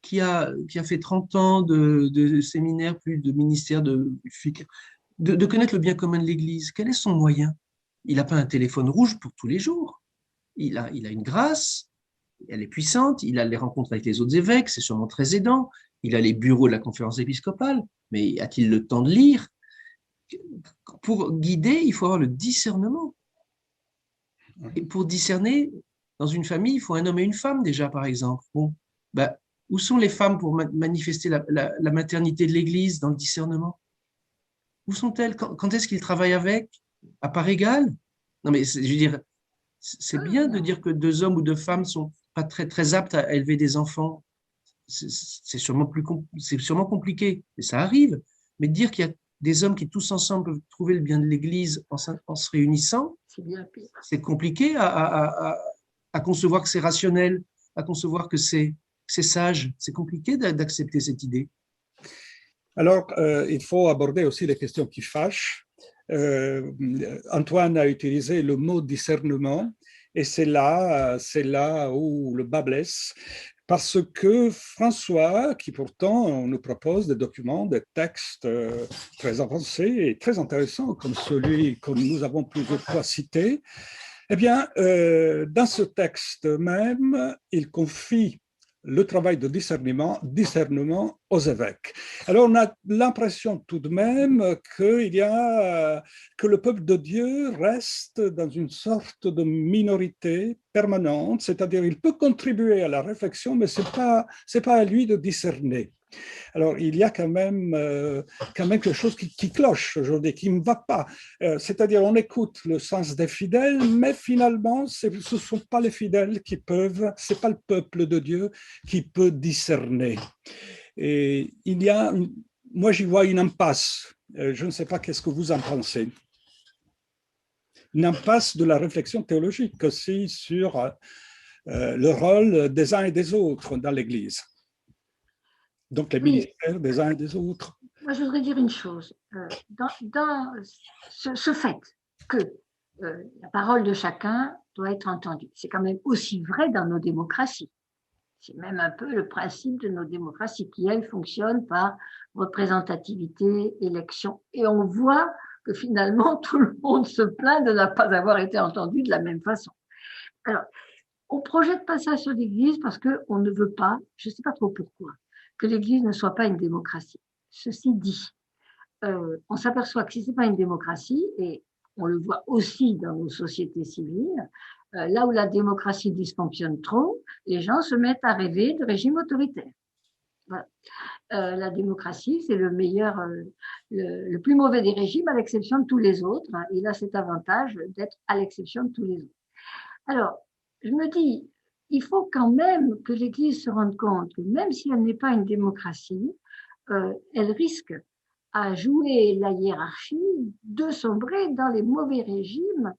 qui a fait 30 ans de séminaire, plus de ministère, de connaître le bien commun de l'Église? Quel est son moyen? Il n'a pas un téléphone rouge pour tous les jours. Il a une grâce, elle est puissante, il a les rencontres avec les autres évêques, c'est sûrement très aidant, il a les bureaux de la conférence épiscopale, mais a-t-il le temps de lire? Pour guider, il faut avoir le discernement. Et pour discerner, dans une famille, il faut un homme et une femme déjà, par exemple. Bon, où sont les femmes pour manifester la maternité de l'Église dans le discernement? Où sont-elles? Quand est-ce qu'ils travaillent avec? À part égale? Non, mais je veux dire, c'est bien de dire que 2 hommes ou 2 femmes sont pas très, très aptes à élever des enfants. C'est sûrement compliqué, et ça arrive. Mais dire qu'il y a des hommes qui tous ensemble peuvent trouver le bien de l'Église en se réunissant, c'est compliqué à concevoir que c'est rationnel, à concevoir que c'est sage. C'est compliqué d'accepter cette idée. Alors, il faut aborder aussi les questions qui fâchent. Antoine a utilisé le mot discernement, et c'est là où le bas blesse, parce que François, qui pourtant nous propose des documents, des textes très avancés et très intéressants, comme celui que nous avons plusieurs fois cité, eh bien, dans ce texte même, il confie le travail de discernement aux évêques. Alors, on a l'impression tout de même que le peuple de Dieu reste dans une sorte de minorité permanente, c'est-à-dire il peut contribuer à la réflexion, mais c'est pas à lui de discerner. Alors, il y a quand même quelque chose qui cloche aujourd'hui, qui ne va pas. C'est-à-dire, on écoute le sens des fidèles, mais finalement, ce ne sont pas les fidèles qui peuvent, ce n'est pas le peuple de Dieu qui peut discerner. Et moi, j'y vois une impasse. Je ne sais pas qu'est-ce que vous en pensez. Une impasse de la réflexion théologique aussi sur le rôle des uns et des autres dans l'Église. Donc, les ministères des uns et des autres. Moi, je voudrais dire une chose. Dans ce fait que la parole de chacun doit être entendue, c'est quand même aussi vrai dans nos démocraties. C'est même un peu le principe de nos démocraties qui, elles, fonctionnent par représentativité, élection. Et on voit que finalement, tout le monde se plaint de ne pas avoir été entendu de la même façon. Alors, on projette pas ça sur l'Église parce qu'on ne veut pas, je ne sais pas trop pourquoi, que l'Église ne soit pas une démocratie. Ceci dit, on s'aperçoit que si ce n'est pas une démocratie, et on le voit aussi dans nos sociétés civiles, là où la démocratie dysfonctionne trop, les gens se mettent à rêver de régime autoritaire. Voilà. La démocratie, c'est le meilleur, le plus mauvais des régimes, à l'exception de tous les autres. Il a cet avantage d'être à l'exception de tous les autres. Alors, je me dis, il faut quand même que l'Église se rende compte que même si elle n'est pas une démocratie, elle risque à jouer la hiérarchie, de sombrer dans les mauvais régimes,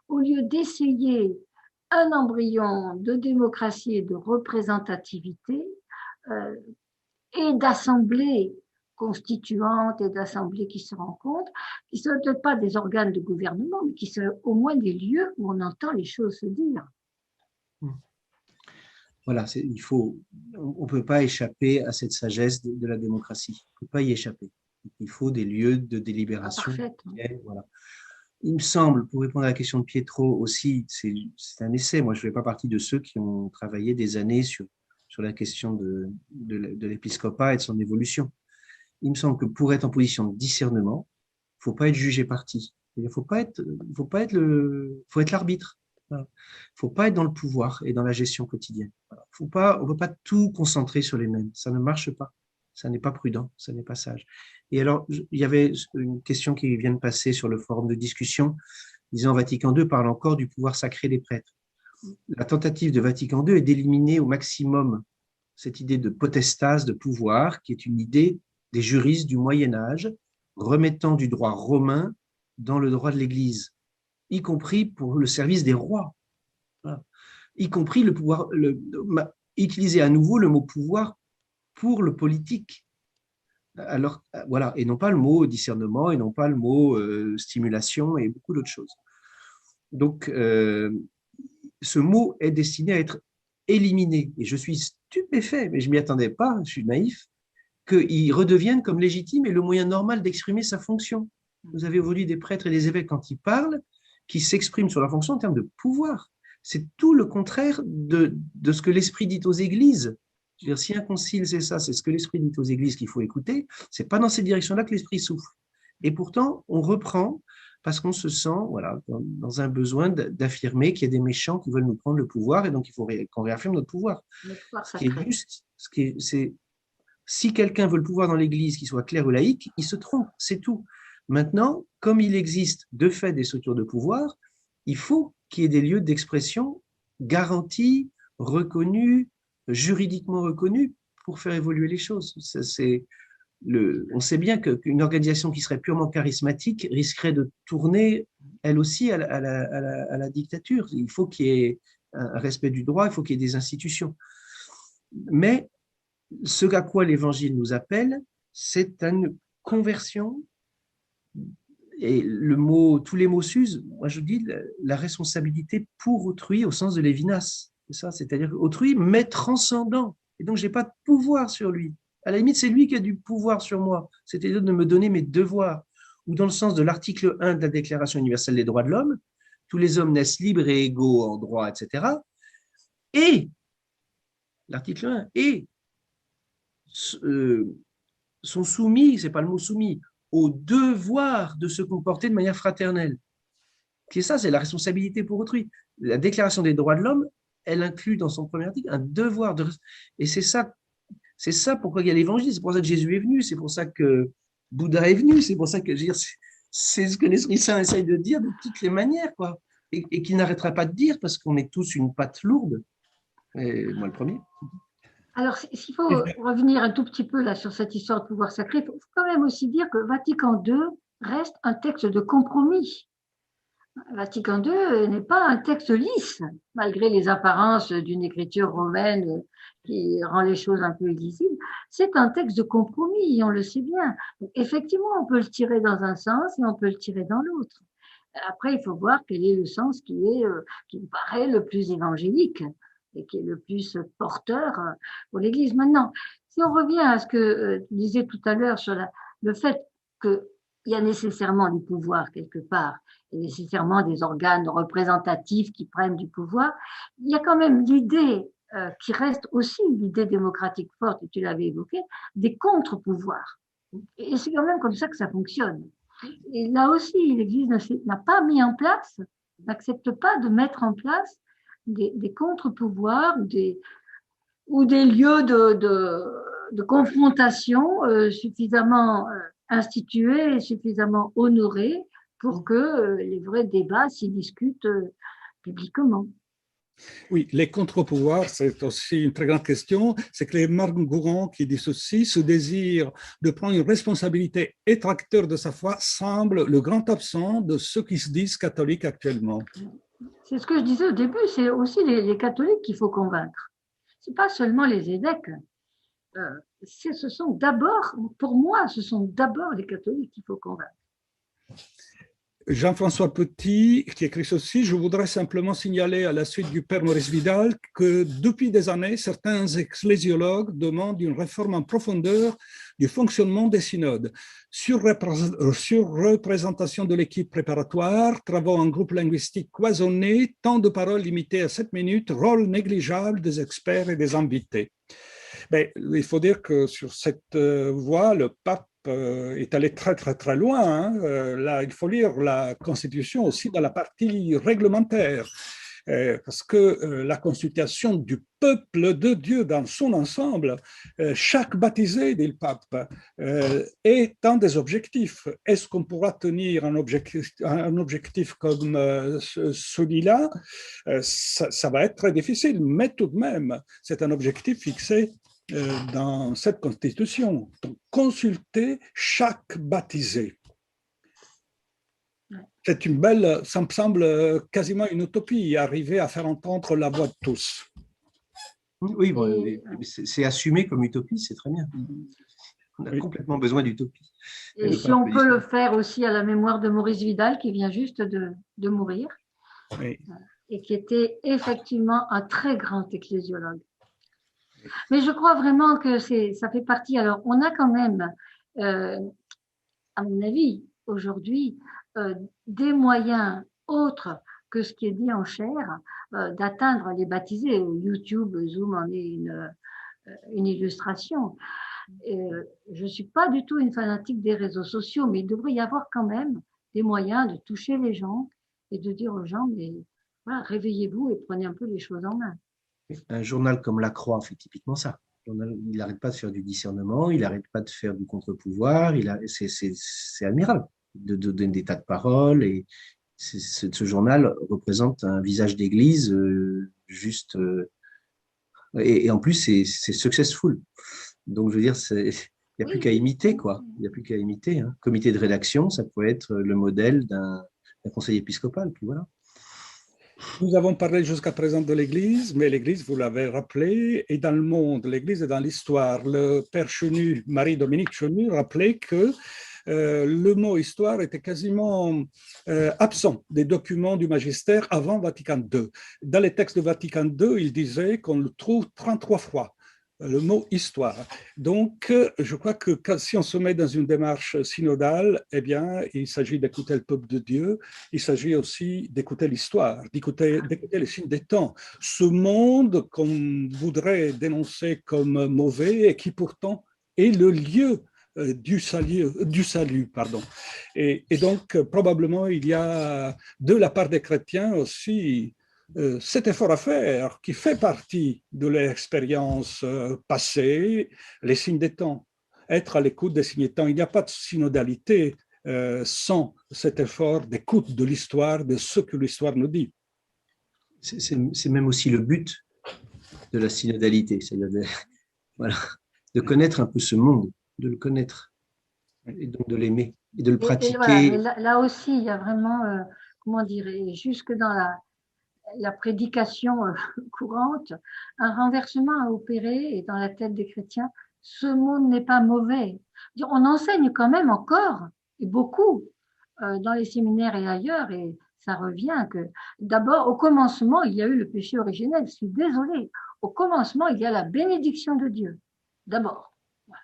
au lieu d'essayer un embryon de démocratie et de représentativité, et d'assemblées constituantes et d'assemblées qui se rencontrent, qui ne sont peut-être pas des organes de gouvernement, mais qui sont au moins des lieux où on entend les choses se dire. Voilà, on ne peut pas échapper à cette sagesse de la démocratie. On ne peut pas y échapper. Il faut des lieux de délibération. Voilà. Il me semble, pour répondre à la question de Pietro aussi, c'est un essai. Moi, je ne fais pas partie de ceux qui ont travaillé des années sur la question de l'épiscopat et de son évolution. Il me semble que pour être en position de discernement, il ne faut pas être jugé parti. Il faut être l'arbitre. Il ne faut pas être dans le pouvoir et dans la gestion quotidienne. On ne peut pas tout concentrer sur les mêmes. Ça ne marche pas. Ça n'est pas prudent, ça n'est pas sage. Et alors, il y avait une question qui vient de passer sur le forum de discussion, disant Vatican II parle encore du pouvoir sacré des prêtres. La tentative de Vatican II est d'éliminer au maximum cette idée de potestase, de pouvoir, qui est une idée des juristes du Moyen-Âge, remettant du droit romain dans le droit de l'Église, y compris pour le service des rois, voilà. Y compris le pouvoir, utiliser à nouveau le mot pouvoir pour le politique. Alors, voilà, et non pas le mot discernement, et non pas le mot stimulation, et beaucoup d'autres choses. Donc, ce mot est destiné à être éliminé. Et je suis stupéfait, mais je ne m'y attendais pas, je suis naïf, qu'il redevienne comme légitime et le moyen normal d'exprimer sa fonction. Vous avez aujourd'hui des prêtres et des évêques, quand ils parlent, qui s'expriment sur la fonction en termes de pouvoir. C'est tout le contraire de ce que l'Esprit dit aux églises. Je veux dire, si un concile, c'est ça, c'est ce que l'Esprit dit aux églises qu'il faut écouter, ce n'est pas dans cette direction-là que l'Esprit souffle. Et pourtant, on reprend parce qu'on se sent dans un besoin d'affirmer qu'il y a des méchants qui veulent nous prendre le pouvoir et donc il faut qu'on réaffirme notre pouvoir. Ce qui est juste, c'est si quelqu'un veut le pouvoir dans l'Église, qu'il soit clerc ou laïque, il se trompe, c'est tout. Maintenant, comme il existe de fait des structures de pouvoir, il faut qu'il y ait des lieux d'expression garantis, reconnus, juridiquement reconnus pour faire évoluer les choses. On sait bien qu'une organisation qui serait purement charismatique risquerait de tourner, elle aussi, à la dictature. Il faut qu'il y ait un respect du droit, il faut qu'il y ait des institutions. Mais ce à quoi l'Évangile nous appelle, c'est une conversion. Et tous les mots s'usent. Moi, je dis la responsabilité pour autrui au sens de Lévinas. C'est ça, c'est-à-dire autrui, mais transcendant. Et donc, je n'ai pas de pouvoir sur lui. À la limite, c'est lui qui a du pouvoir sur moi, c'est-à-dire de me donner mes devoirs. Ou dans le sens de l'article 1 de la Déclaration universelle des droits de l'homme, tous les hommes naissent libres et égaux en droit, etc. Et, l'article 1, et sont soumis, c'est pas le mot soumis, au devoir de se comporter de manière fraternelle. C'est ça, c'est la responsabilité pour autrui. La Déclaration des droits de l'homme, elle inclut dans son premier article un devoir de... Et c'est ça pourquoi il y a l'Évangile, c'est pour ça que Jésus est venu, c'est pour ça que Bouddha est venu, c'est pour ça que, je veux dire, c'est ce que l'Esprit Saint essaye de dire de toutes les manières, quoi. Et qu'il n'arrêtera pas de dire parce qu'on est tous une patte lourde. Et moi, le premier. Alors, s'il faut revenir un tout petit peu là sur cette histoire de pouvoir sacré, il faut quand même aussi dire que Vatican II reste un texte de compromis. Vatican II n'est pas un texte lisse, malgré les apparences d'une écriture romaine qui rend les choses un peu illisibles. C'est un texte de compromis, on le sait bien. Donc, effectivement, on peut le tirer dans un sens et on peut le tirer dans l'autre. Après, il faut voir quel est le sens qui me paraît le plus évangélique et qui est le plus porteur pour l'Église. Maintenant, si on revient à ce que tu disais tout à l'heure sur le fait qu'il y a nécessairement du pouvoir quelque part, et nécessairement des organes représentatifs qui prennent du pouvoir, il y a quand même l'idée qui reste aussi l'idée démocratique forte, et tu l'avais évoqué, des contre-pouvoirs. Et c'est quand même comme ça que ça fonctionne. Et là aussi, l'Église n'a pas mis en place, n'accepte pas de mettre en place des contre-pouvoirs ou des lieux de confrontation suffisamment institués et suffisamment honorés pour que les vrais débats s'y discutent publiquement. Oui, les contre-pouvoirs, c'est aussi une très grande question. C'est que les Marc Gourand qui dit ceci, ce désir de prendre une responsabilité, être acteur de sa foi, semble le grand absent de ceux qui se disent catholiques actuellement. C'est ce que je disais au début, c'est aussi les catholiques qu'il faut convaincre. Ce n'est pas seulement les évêques. Ce sont d'abord, pour moi, ce sont d'abord les catholiques qu'il faut convaincre. Jean-François Petit, qui écrit ceci, je voudrais simplement signaler à la suite du père Maurice Vidal que depuis des années, certains ecclésiologues demandent une réforme en profondeur du fonctionnement des synodes, sur représentation de l'équipe préparatoire, travaux en groupe linguistique cloisonné, temps de parole limité à 7 minutes, rôle négligeable des experts et des invités. Mais il faut dire que sur cette voie, le pape est allé très, très, très loin. Hein. Là, il faut lire la Constitution aussi dans la partie réglementaire, parce que la consultation du peuple de Dieu dans son ensemble, chaque baptisé, dit le pape, est un des objectifs. Est-ce qu'on pourra tenir un objectif comme celui-là? Ça va être très difficile, mais tout de même, c'est un objectif fixé dans cette constitution. Donc, consulter chaque baptisé. C'est une belle, ça me semble quasiment une utopie, arriver à faire entendre la voix de tous. Oui, bon, c'est assumé comme utopie, c'est très bien. On a complètement besoin d'utopie. Et si on peut le faire aussi à la mémoire de Maurice Vidal, qui vient juste de mourir, oui. Et qui était effectivement un très grand ecclésiologue. Mais je crois vraiment que ça fait partie. Alors, on a quand même, à mon avis, aujourd'hui, des moyens autres que ce qui est dit en chair, d'atteindre les baptisés. YouTube, Zoom en est une illustration. Je ne suis pas du tout une fanatique des réseaux sociaux, mais il devrait y avoir quand même des moyens de toucher les gens et de dire aux gens, mais voilà, réveillez-vous et prenez un peu les choses en main. Un journal comme La Croix fait typiquement ça. Il n'arrête pas de faire du discernement, il n'arrête pas de faire du contre-pouvoir, c'est admirable de donner des tas de paroles. Et ce journal représente un visage d'église juste. Et en plus, c'est successful. Donc, je veux dire, il n'y a plus qu'à imiter, quoi. Il n'y a plus qu'à imiter. Hein. Comité de rédaction, ça pourrait être le modèle d'un conseil épiscopal, puis voilà. Nous avons parlé jusqu'à présent de l'Église, mais l'Église, vous l'avez rappelé, est dans le monde, l'Église est dans l'histoire. Le père Chenu, Marie-Dominique Chenu, rappelait que le mot histoire était quasiment absent des documents du magistère avant Vatican II. Dans les textes de Vatican II, il disait qu'on le trouve 33 fois. Le mot histoire. Donc, je crois que si on se met dans une démarche synodale, eh bien, il s'agit d'écouter le peuple de Dieu, il s'agit aussi d'écouter l'histoire, d'écouter les signes des temps. Ce monde qu'on voudrait dénoncer comme mauvais et qui pourtant est le lieu du salut, pardon. Et donc, probablement, il y a de la part des chrétiens aussi cet effort à faire qui fait partie de l'expérience passée, les signes des temps. Être à l'écoute des signes des temps. Il n'y a pas de synodalité sans cet effort d'écoute de l'histoire, de ce que l'histoire nous dit. C'est même aussi le but de la synodalité, c'est-à-dire voilà, de connaître un peu ce monde, de le connaître, et donc de l'aimer, et de le pratiquer. Et voilà, là aussi, il y a vraiment, comment dire, jusque dans la prédication courante, un renversement à opérer dans la tête des chrétiens. Ce monde n'est pas mauvais. On enseigne quand même encore, et beaucoup, dans les séminaires et ailleurs, et ça revient que d'abord, au commencement, il y a eu le péché originel. Je suis désolée. Au commencement, il y a la bénédiction de Dieu. D'abord. Voilà.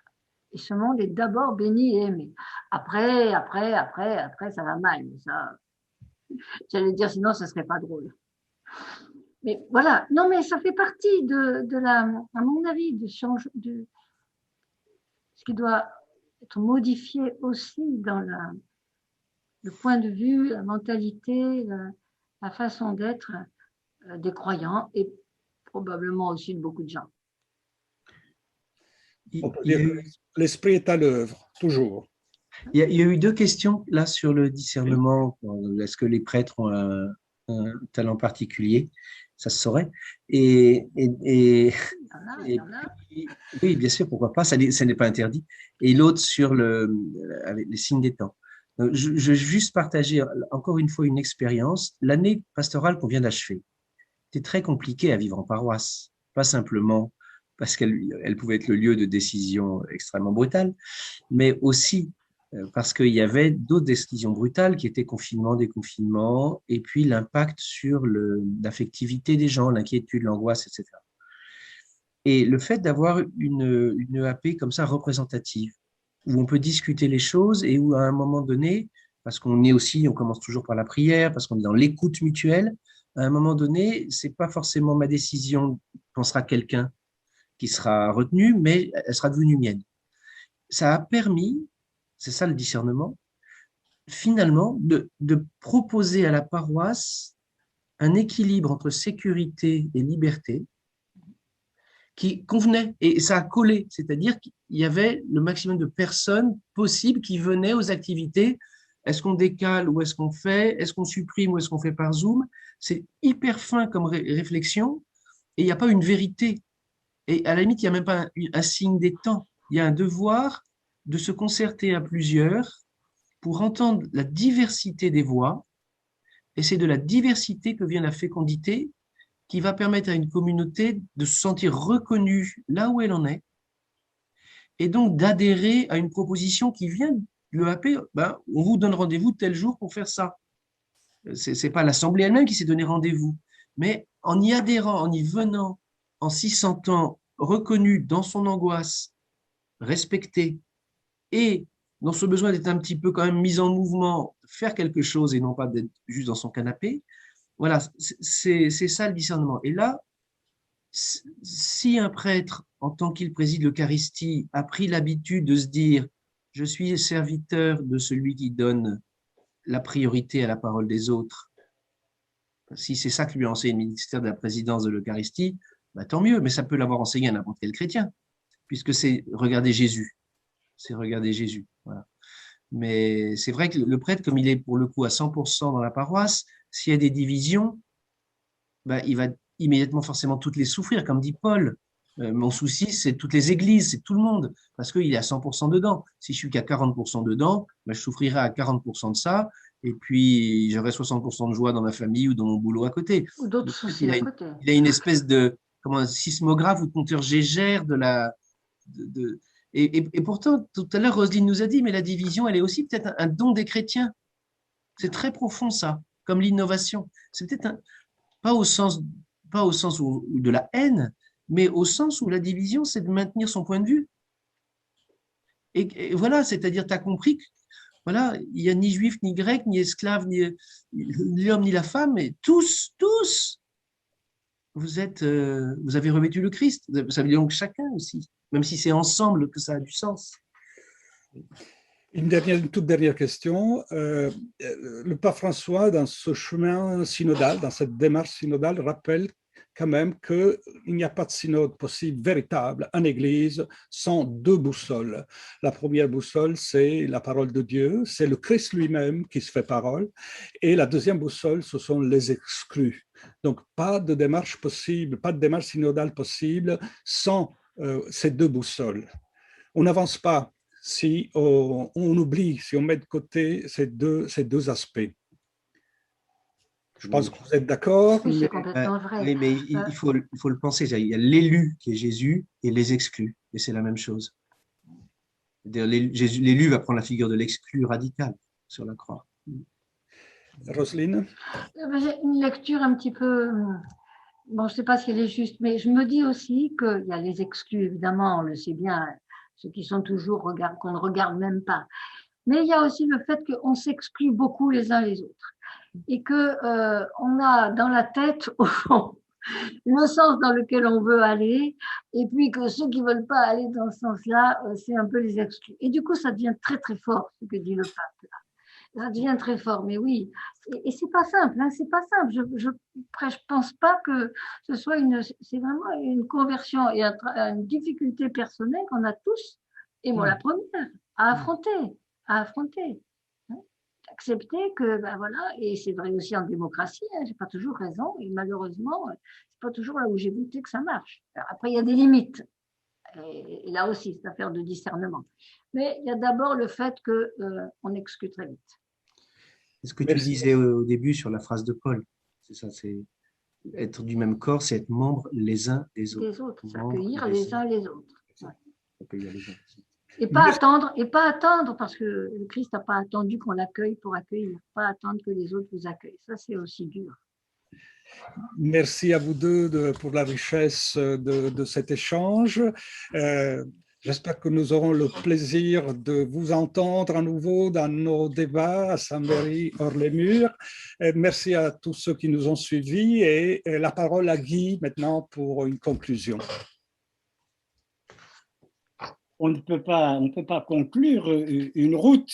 Et ce monde est d'abord béni et aimé. Après, ça va mal. Ça, j'allais dire, sinon, ça ne serait pas drôle. Mais voilà, non, mais ça fait partie de la, à mon avis, de ce qui doit être modifié aussi dans le point de vue, la mentalité, la façon d'être des croyants et probablement aussi de beaucoup de gens. On peut dire que l'esprit est à l'œuvre, toujours. Il y a eu deux questions là sur le discernement. Est-ce que les prêtres ont un talent particulier? Ça se saurait. Et Il y en a. oui, bien sûr, pourquoi pas, ça n'est pas interdit. Et l'autre sur avec les signes des temps. Donc, je veux juste partager encore une fois une expérience. L'année pastorale qu'on vient d'achever, c'était très compliqué à vivre en paroisse, pas simplement parce qu'elle pouvait être le lieu de décisions extrêmement brutales, mais aussi parce qu'il y avait d'autres décisions brutales qui étaient confinement, déconfinement, et puis l'impact sur l'affectivité des gens, l'inquiétude, l'angoisse, etc. Et le fait d'avoir une EAP comme ça représentative, où on peut discuter les choses et où à un moment donné, parce on commence toujours par la prière, parce qu'on est dans l'écoute mutuelle, à un moment donné, c'est pas forcément ma décision, pensera quelqu'un qui sera retenu, mais elle sera devenue mienne. Ça a permis, c'est ça le discernement, finalement, de proposer à la paroisse un équilibre entre sécurité et liberté qui convenait, et ça a collé, c'est-à-dire qu'il y avait le maximum de personnes possibles qui venaient aux activités. Est-ce qu'on décale ou est-ce qu'on fait? Est-ce qu'on supprime ou est-ce qu'on fait par Zoom? C'est hyper fin comme réflexion, et il n'y a pas une vérité. Et à la limite, il n'y a même pas un signe des temps. Il y a un devoir de se concerter à plusieurs pour entendre la diversité des voix, et c'est de la diversité que vient la fécondité qui va permettre à une communauté de se sentir reconnue là où elle en est, et donc d'adhérer à une proposition qui vient de l'EAP. On vous donne rendez-vous tel jour pour faire ça. Ce n'est pas l'Assemblée elle-même qui s'est donné rendez-vous, mais en y adhérant, en y venant, en s'y sentant reconnu dans son angoisse, respecté, et dans ce besoin d'être un petit peu quand même mis en mouvement, faire quelque chose et non pas d'être juste dans son canapé. Voilà, c'est ça le discernement. Et là, si un prêtre, en tant qu'il préside l'Eucharistie, a pris l'habitude de se dire « je suis serviteur de celui qui donne la priorité à la parole des autres », si c'est ça que lui a enseigné le ministère de la présidence de l'Eucharistie, tant mieux, mais ça peut l'avoir enseigné à n'importe quel chrétien, puisque c'est regarder Jésus. C'est regarder Jésus. Voilà. Mais c'est vrai que le prêtre, comme il est pour le coup à 100% dans la paroisse, s'il y a des divisions, il va immédiatement forcément toutes les souffrir, comme dit Paul. Mon souci, c'est toutes les églises, c'est tout le monde, parce qu'il est à 100% dedans. Si je suis qu'à 40% dedans, je souffrirai à 40% de ça, et puis j'aurai 60% de joie dans ma famille ou dans mon boulot à côté. Ou d'autres soucis à côté. Il a une espèce de sismographe ou de compteur Gégère de la... Et pourtant, tout à l'heure, Roselyne nous a dit, mais la division, elle est aussi peut-être un don des chrétiens. C'est très profond, ça, comme l'innovation. C'est peut-être pas au sens de la haine, mais au sens où la division, c'est de maintenir son point de vue. Et voilà, c'est-à-dire, tu as compris que voilà, il n'y a ni juif, ni grec, ni esclave, ni l'homme, ni la femme, mais tous, vous avez revêtu le Christ. Ça veut dire donc chacun aussi, même si c'est ensemble que ça a du sens. Une toute dernière question. Le pape François, dans ce chemin synodal, dans cette démarche synodale, rappelle quand même qu'il n'y a pas de synode possible véritable en Église sans deux boussoles. La première boussole, c'est la parole de Dieu, c'est le Christ lui-même qui se fait parole. Et la deuxième boussole, ce sont les exclus. Donc, pas de démarche possible, pas de démarche synodale possible sans ces deux boussoles. On n'avance pas si on oublie, si on met de côté ces deux aspects. Je pense que vous êtes d'accord. Oui, c'est complètement vrai. Oui, mais il faut le penser. Il y a l'élu qui est Jésus et les exclus, et c'est la même chose. L'élu va prendre la figure de l'exclu radical sur la croix. Roselyne? J'ai une lecture un petit peu... Bon, je ne sais pas si elle est juste, mais je me dis aussi qu'il y a les exclus, évidemment, on le sait bien, ceux qui sont toujours qu'on ne regarde même pas. Mais il y a aussi le fait qu'on s'exclut beaucoup les uns les autres et que on a dans la tête, au fond, le sens dans lequel on veut aller, et puis que ceux qui ne veulent pas aller dans ce sens-là, c'est un peu les exclus. Et du coup, ça devient très très fort, ce que dit le pape. Là. Ça devient très fort, mais oui. Et c'est pas simple, hein, c'est pas simple. Je pense pas que ce soit c'est vraiment une conversion et une difficulté personnelle qu'on a tous, et moi la première, à affronter, à affronter. Accepter que, ben voilà, et c'est vrai aussi en démocratie, hein, j'ai pas toujours raison, et malheureusement, c'est pas toujours là où j'ai voté que ça marche. Alors après, il y a des limites, et là aussi, c'est affaire de discernement. Mais il y a d'abord le fait qu'on exclut très vite. C'est ce que tu disais au début sur la phrase de Paul. C'est ça, c'est être du même corps, c'est être membres les uns des autres. Les autres, s'accueillir les uns les autres. Ouais. Accueillir les uns. Et pas attendre, parce que le Christ n'a pas attendu qu'on l'accueille pour accueillir, pas attendre que les autres vous accueillent. Ça, c'est aussi dur. Merci à vous deux pour la richesse de cet échange. J'espère que nous aurons le plaisir de vous entendre à nouveau dans nos débats à Saint-Méry hors les murs. Merci à tous ceux qui nous ont suivis et la parole à Guy maintenant pour une conclusion. On ne peut pas conclure une route.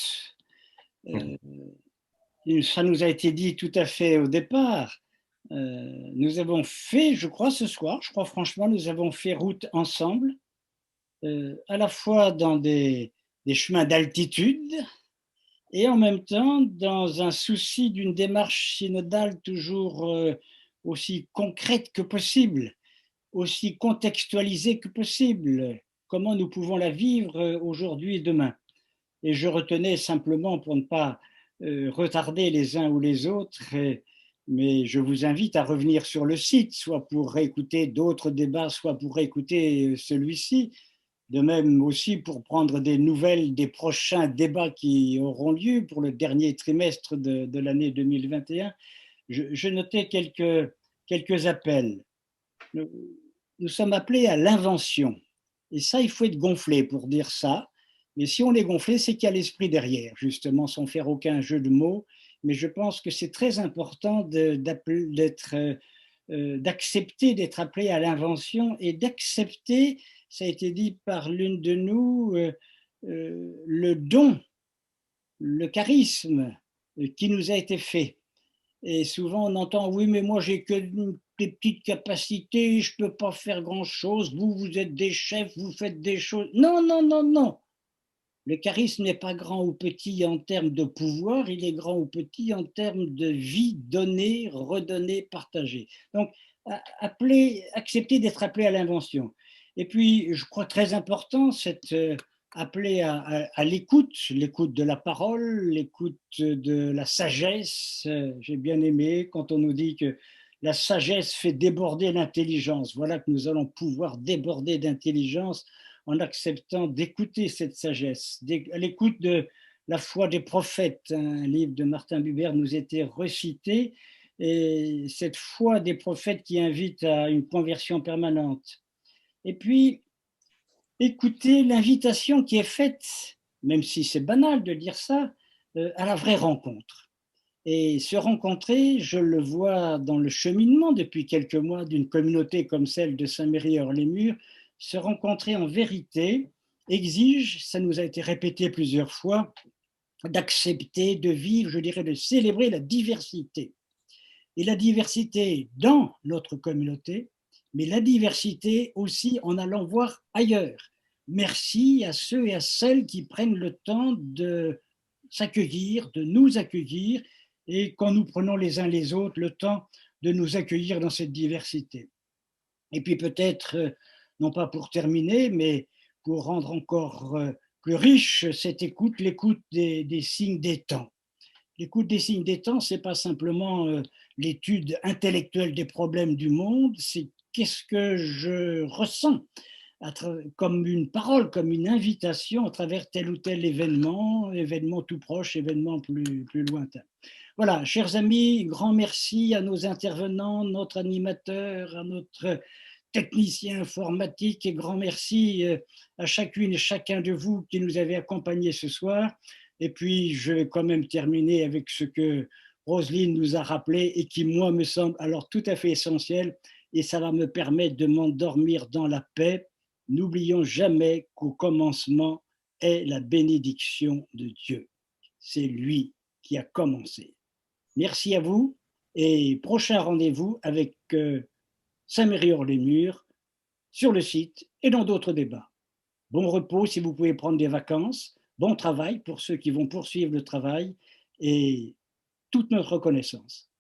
Ça nous a été dit tout à fait au départ. Nous avons fait, je crois franchement, nous avons fait route ensemble, à la fois dans des chemins d'altitude et en même temps dans un souci d'une démarche synodale toujours aussi concrète que possible, aussi contextualisée que possible. Comment nous pouvons la vivre aujourd'hui et demain. Et je retenais simplement, pour ne pas retarder les uns ou les autres, mais je vous invite à revenir sur le site, soit pour réécouter d'autres débats, soit pour réécouter celui-ci, de même aussi pour prendre des nouvelles des prochains débats qui auront lieu pour le dernier trimestre de l'année 2021. Je notais quelques appels. Nous sommes appelés à l'invention. Et ça, il faut être gonflé pour dire ça. Mais si on est gonflé, c'est qu'il y a l'esprit derrière, justement, sans faire aucun jeu de mots. Mais je pense que c'est très important d'accepter d'être appelé à l'invention et d'accepter, ça a été dit par l'une de nous, le don, le charisme qui nous a été fait. Et souvent, on entend, oui, mais moi, j'ai que des petites capacités, je ne peux pas faire grand-chose, vous êtes des chefs, vous faites des choses. Non, non, non, non. Le charisme n'est pas grand ou petit en termes de pouvoir, il est grand ou petit en termes de vie donnée, redonnée, partagée. Donc, accepter d'être appelé à l'invention. Et puis, je crois très important, c'est appelé à l'écoute de la parole, l'écoute de la sagesse. J'ai bien aimé quand on nous dit que la sagesse fait déborder l'intelligence. Voilà que nous allons pouvoir déborder d'intelligence en acceptant d'écouter cette sagesse, à l'écoute de la foi des prophètes. Un livre de Martin Buber nous était recité, et cette foi des prophètes qui invite à une conversion permanente. Et puis, écouter l'invitation qui est faite, même si c'est banal de dire ça, à la vraie rencontre. Et se rencontrer, je le vois dans le cheminement depuis quelques mois d'une communauté comme celle de Saint-Méry hors les murs, se rencontrer en vérité exige, ça nous a été répété plusieurs fois, d'accepter, de vivre, je dirais, de célébrer la diversité. Et la diversité dans notre communauté, mais la diversité aussi en allant voir ailleurs. Merci à ceux et à celles qui prennent le temps de s'accueillir, de nous accueillir, et quand nous prenons les uns les autres le temps de nous accueillir dans cette diversité. Et puis peut-être, non pas pour terminer, mais pour rendre encore plus riche cette écoute, l'écoute des signes des temps. L'écoute des signes des temps, ce n'est pas simplement l'étude intellectuelle des problèmes du monde, c'est qu'est-ce que je ressens comme une parole, comme une invitation à travers tel ou tel événement tout proche, événement plus lointain. Voilà, chers amis, grand merci à nos intervenants, notre animateur, à notre technicien informatique, et grand merci à chacune et chacun de vous qui nous avez accompagnés ce soir. Et puis, je vais quand même terminer avec ce que Roselyne nous a rappelé et qui, moi, me semble alors tout à fait essentiel. et ça va me permettre de m'endormir dans la paix. N'oublions jamais qu'au commencement est la bénédiction de Dieu. C'est lui qui a commencé. Merci à vous et prochain rendez-vous avec Saint-Méry-Hors-les-Murs sur le site et dans d'autres débats. Bon repos si vous pouvez prendre des vacances, bon travail pour ceux qui vont poursuivre le travail et toute notre reconnaissance.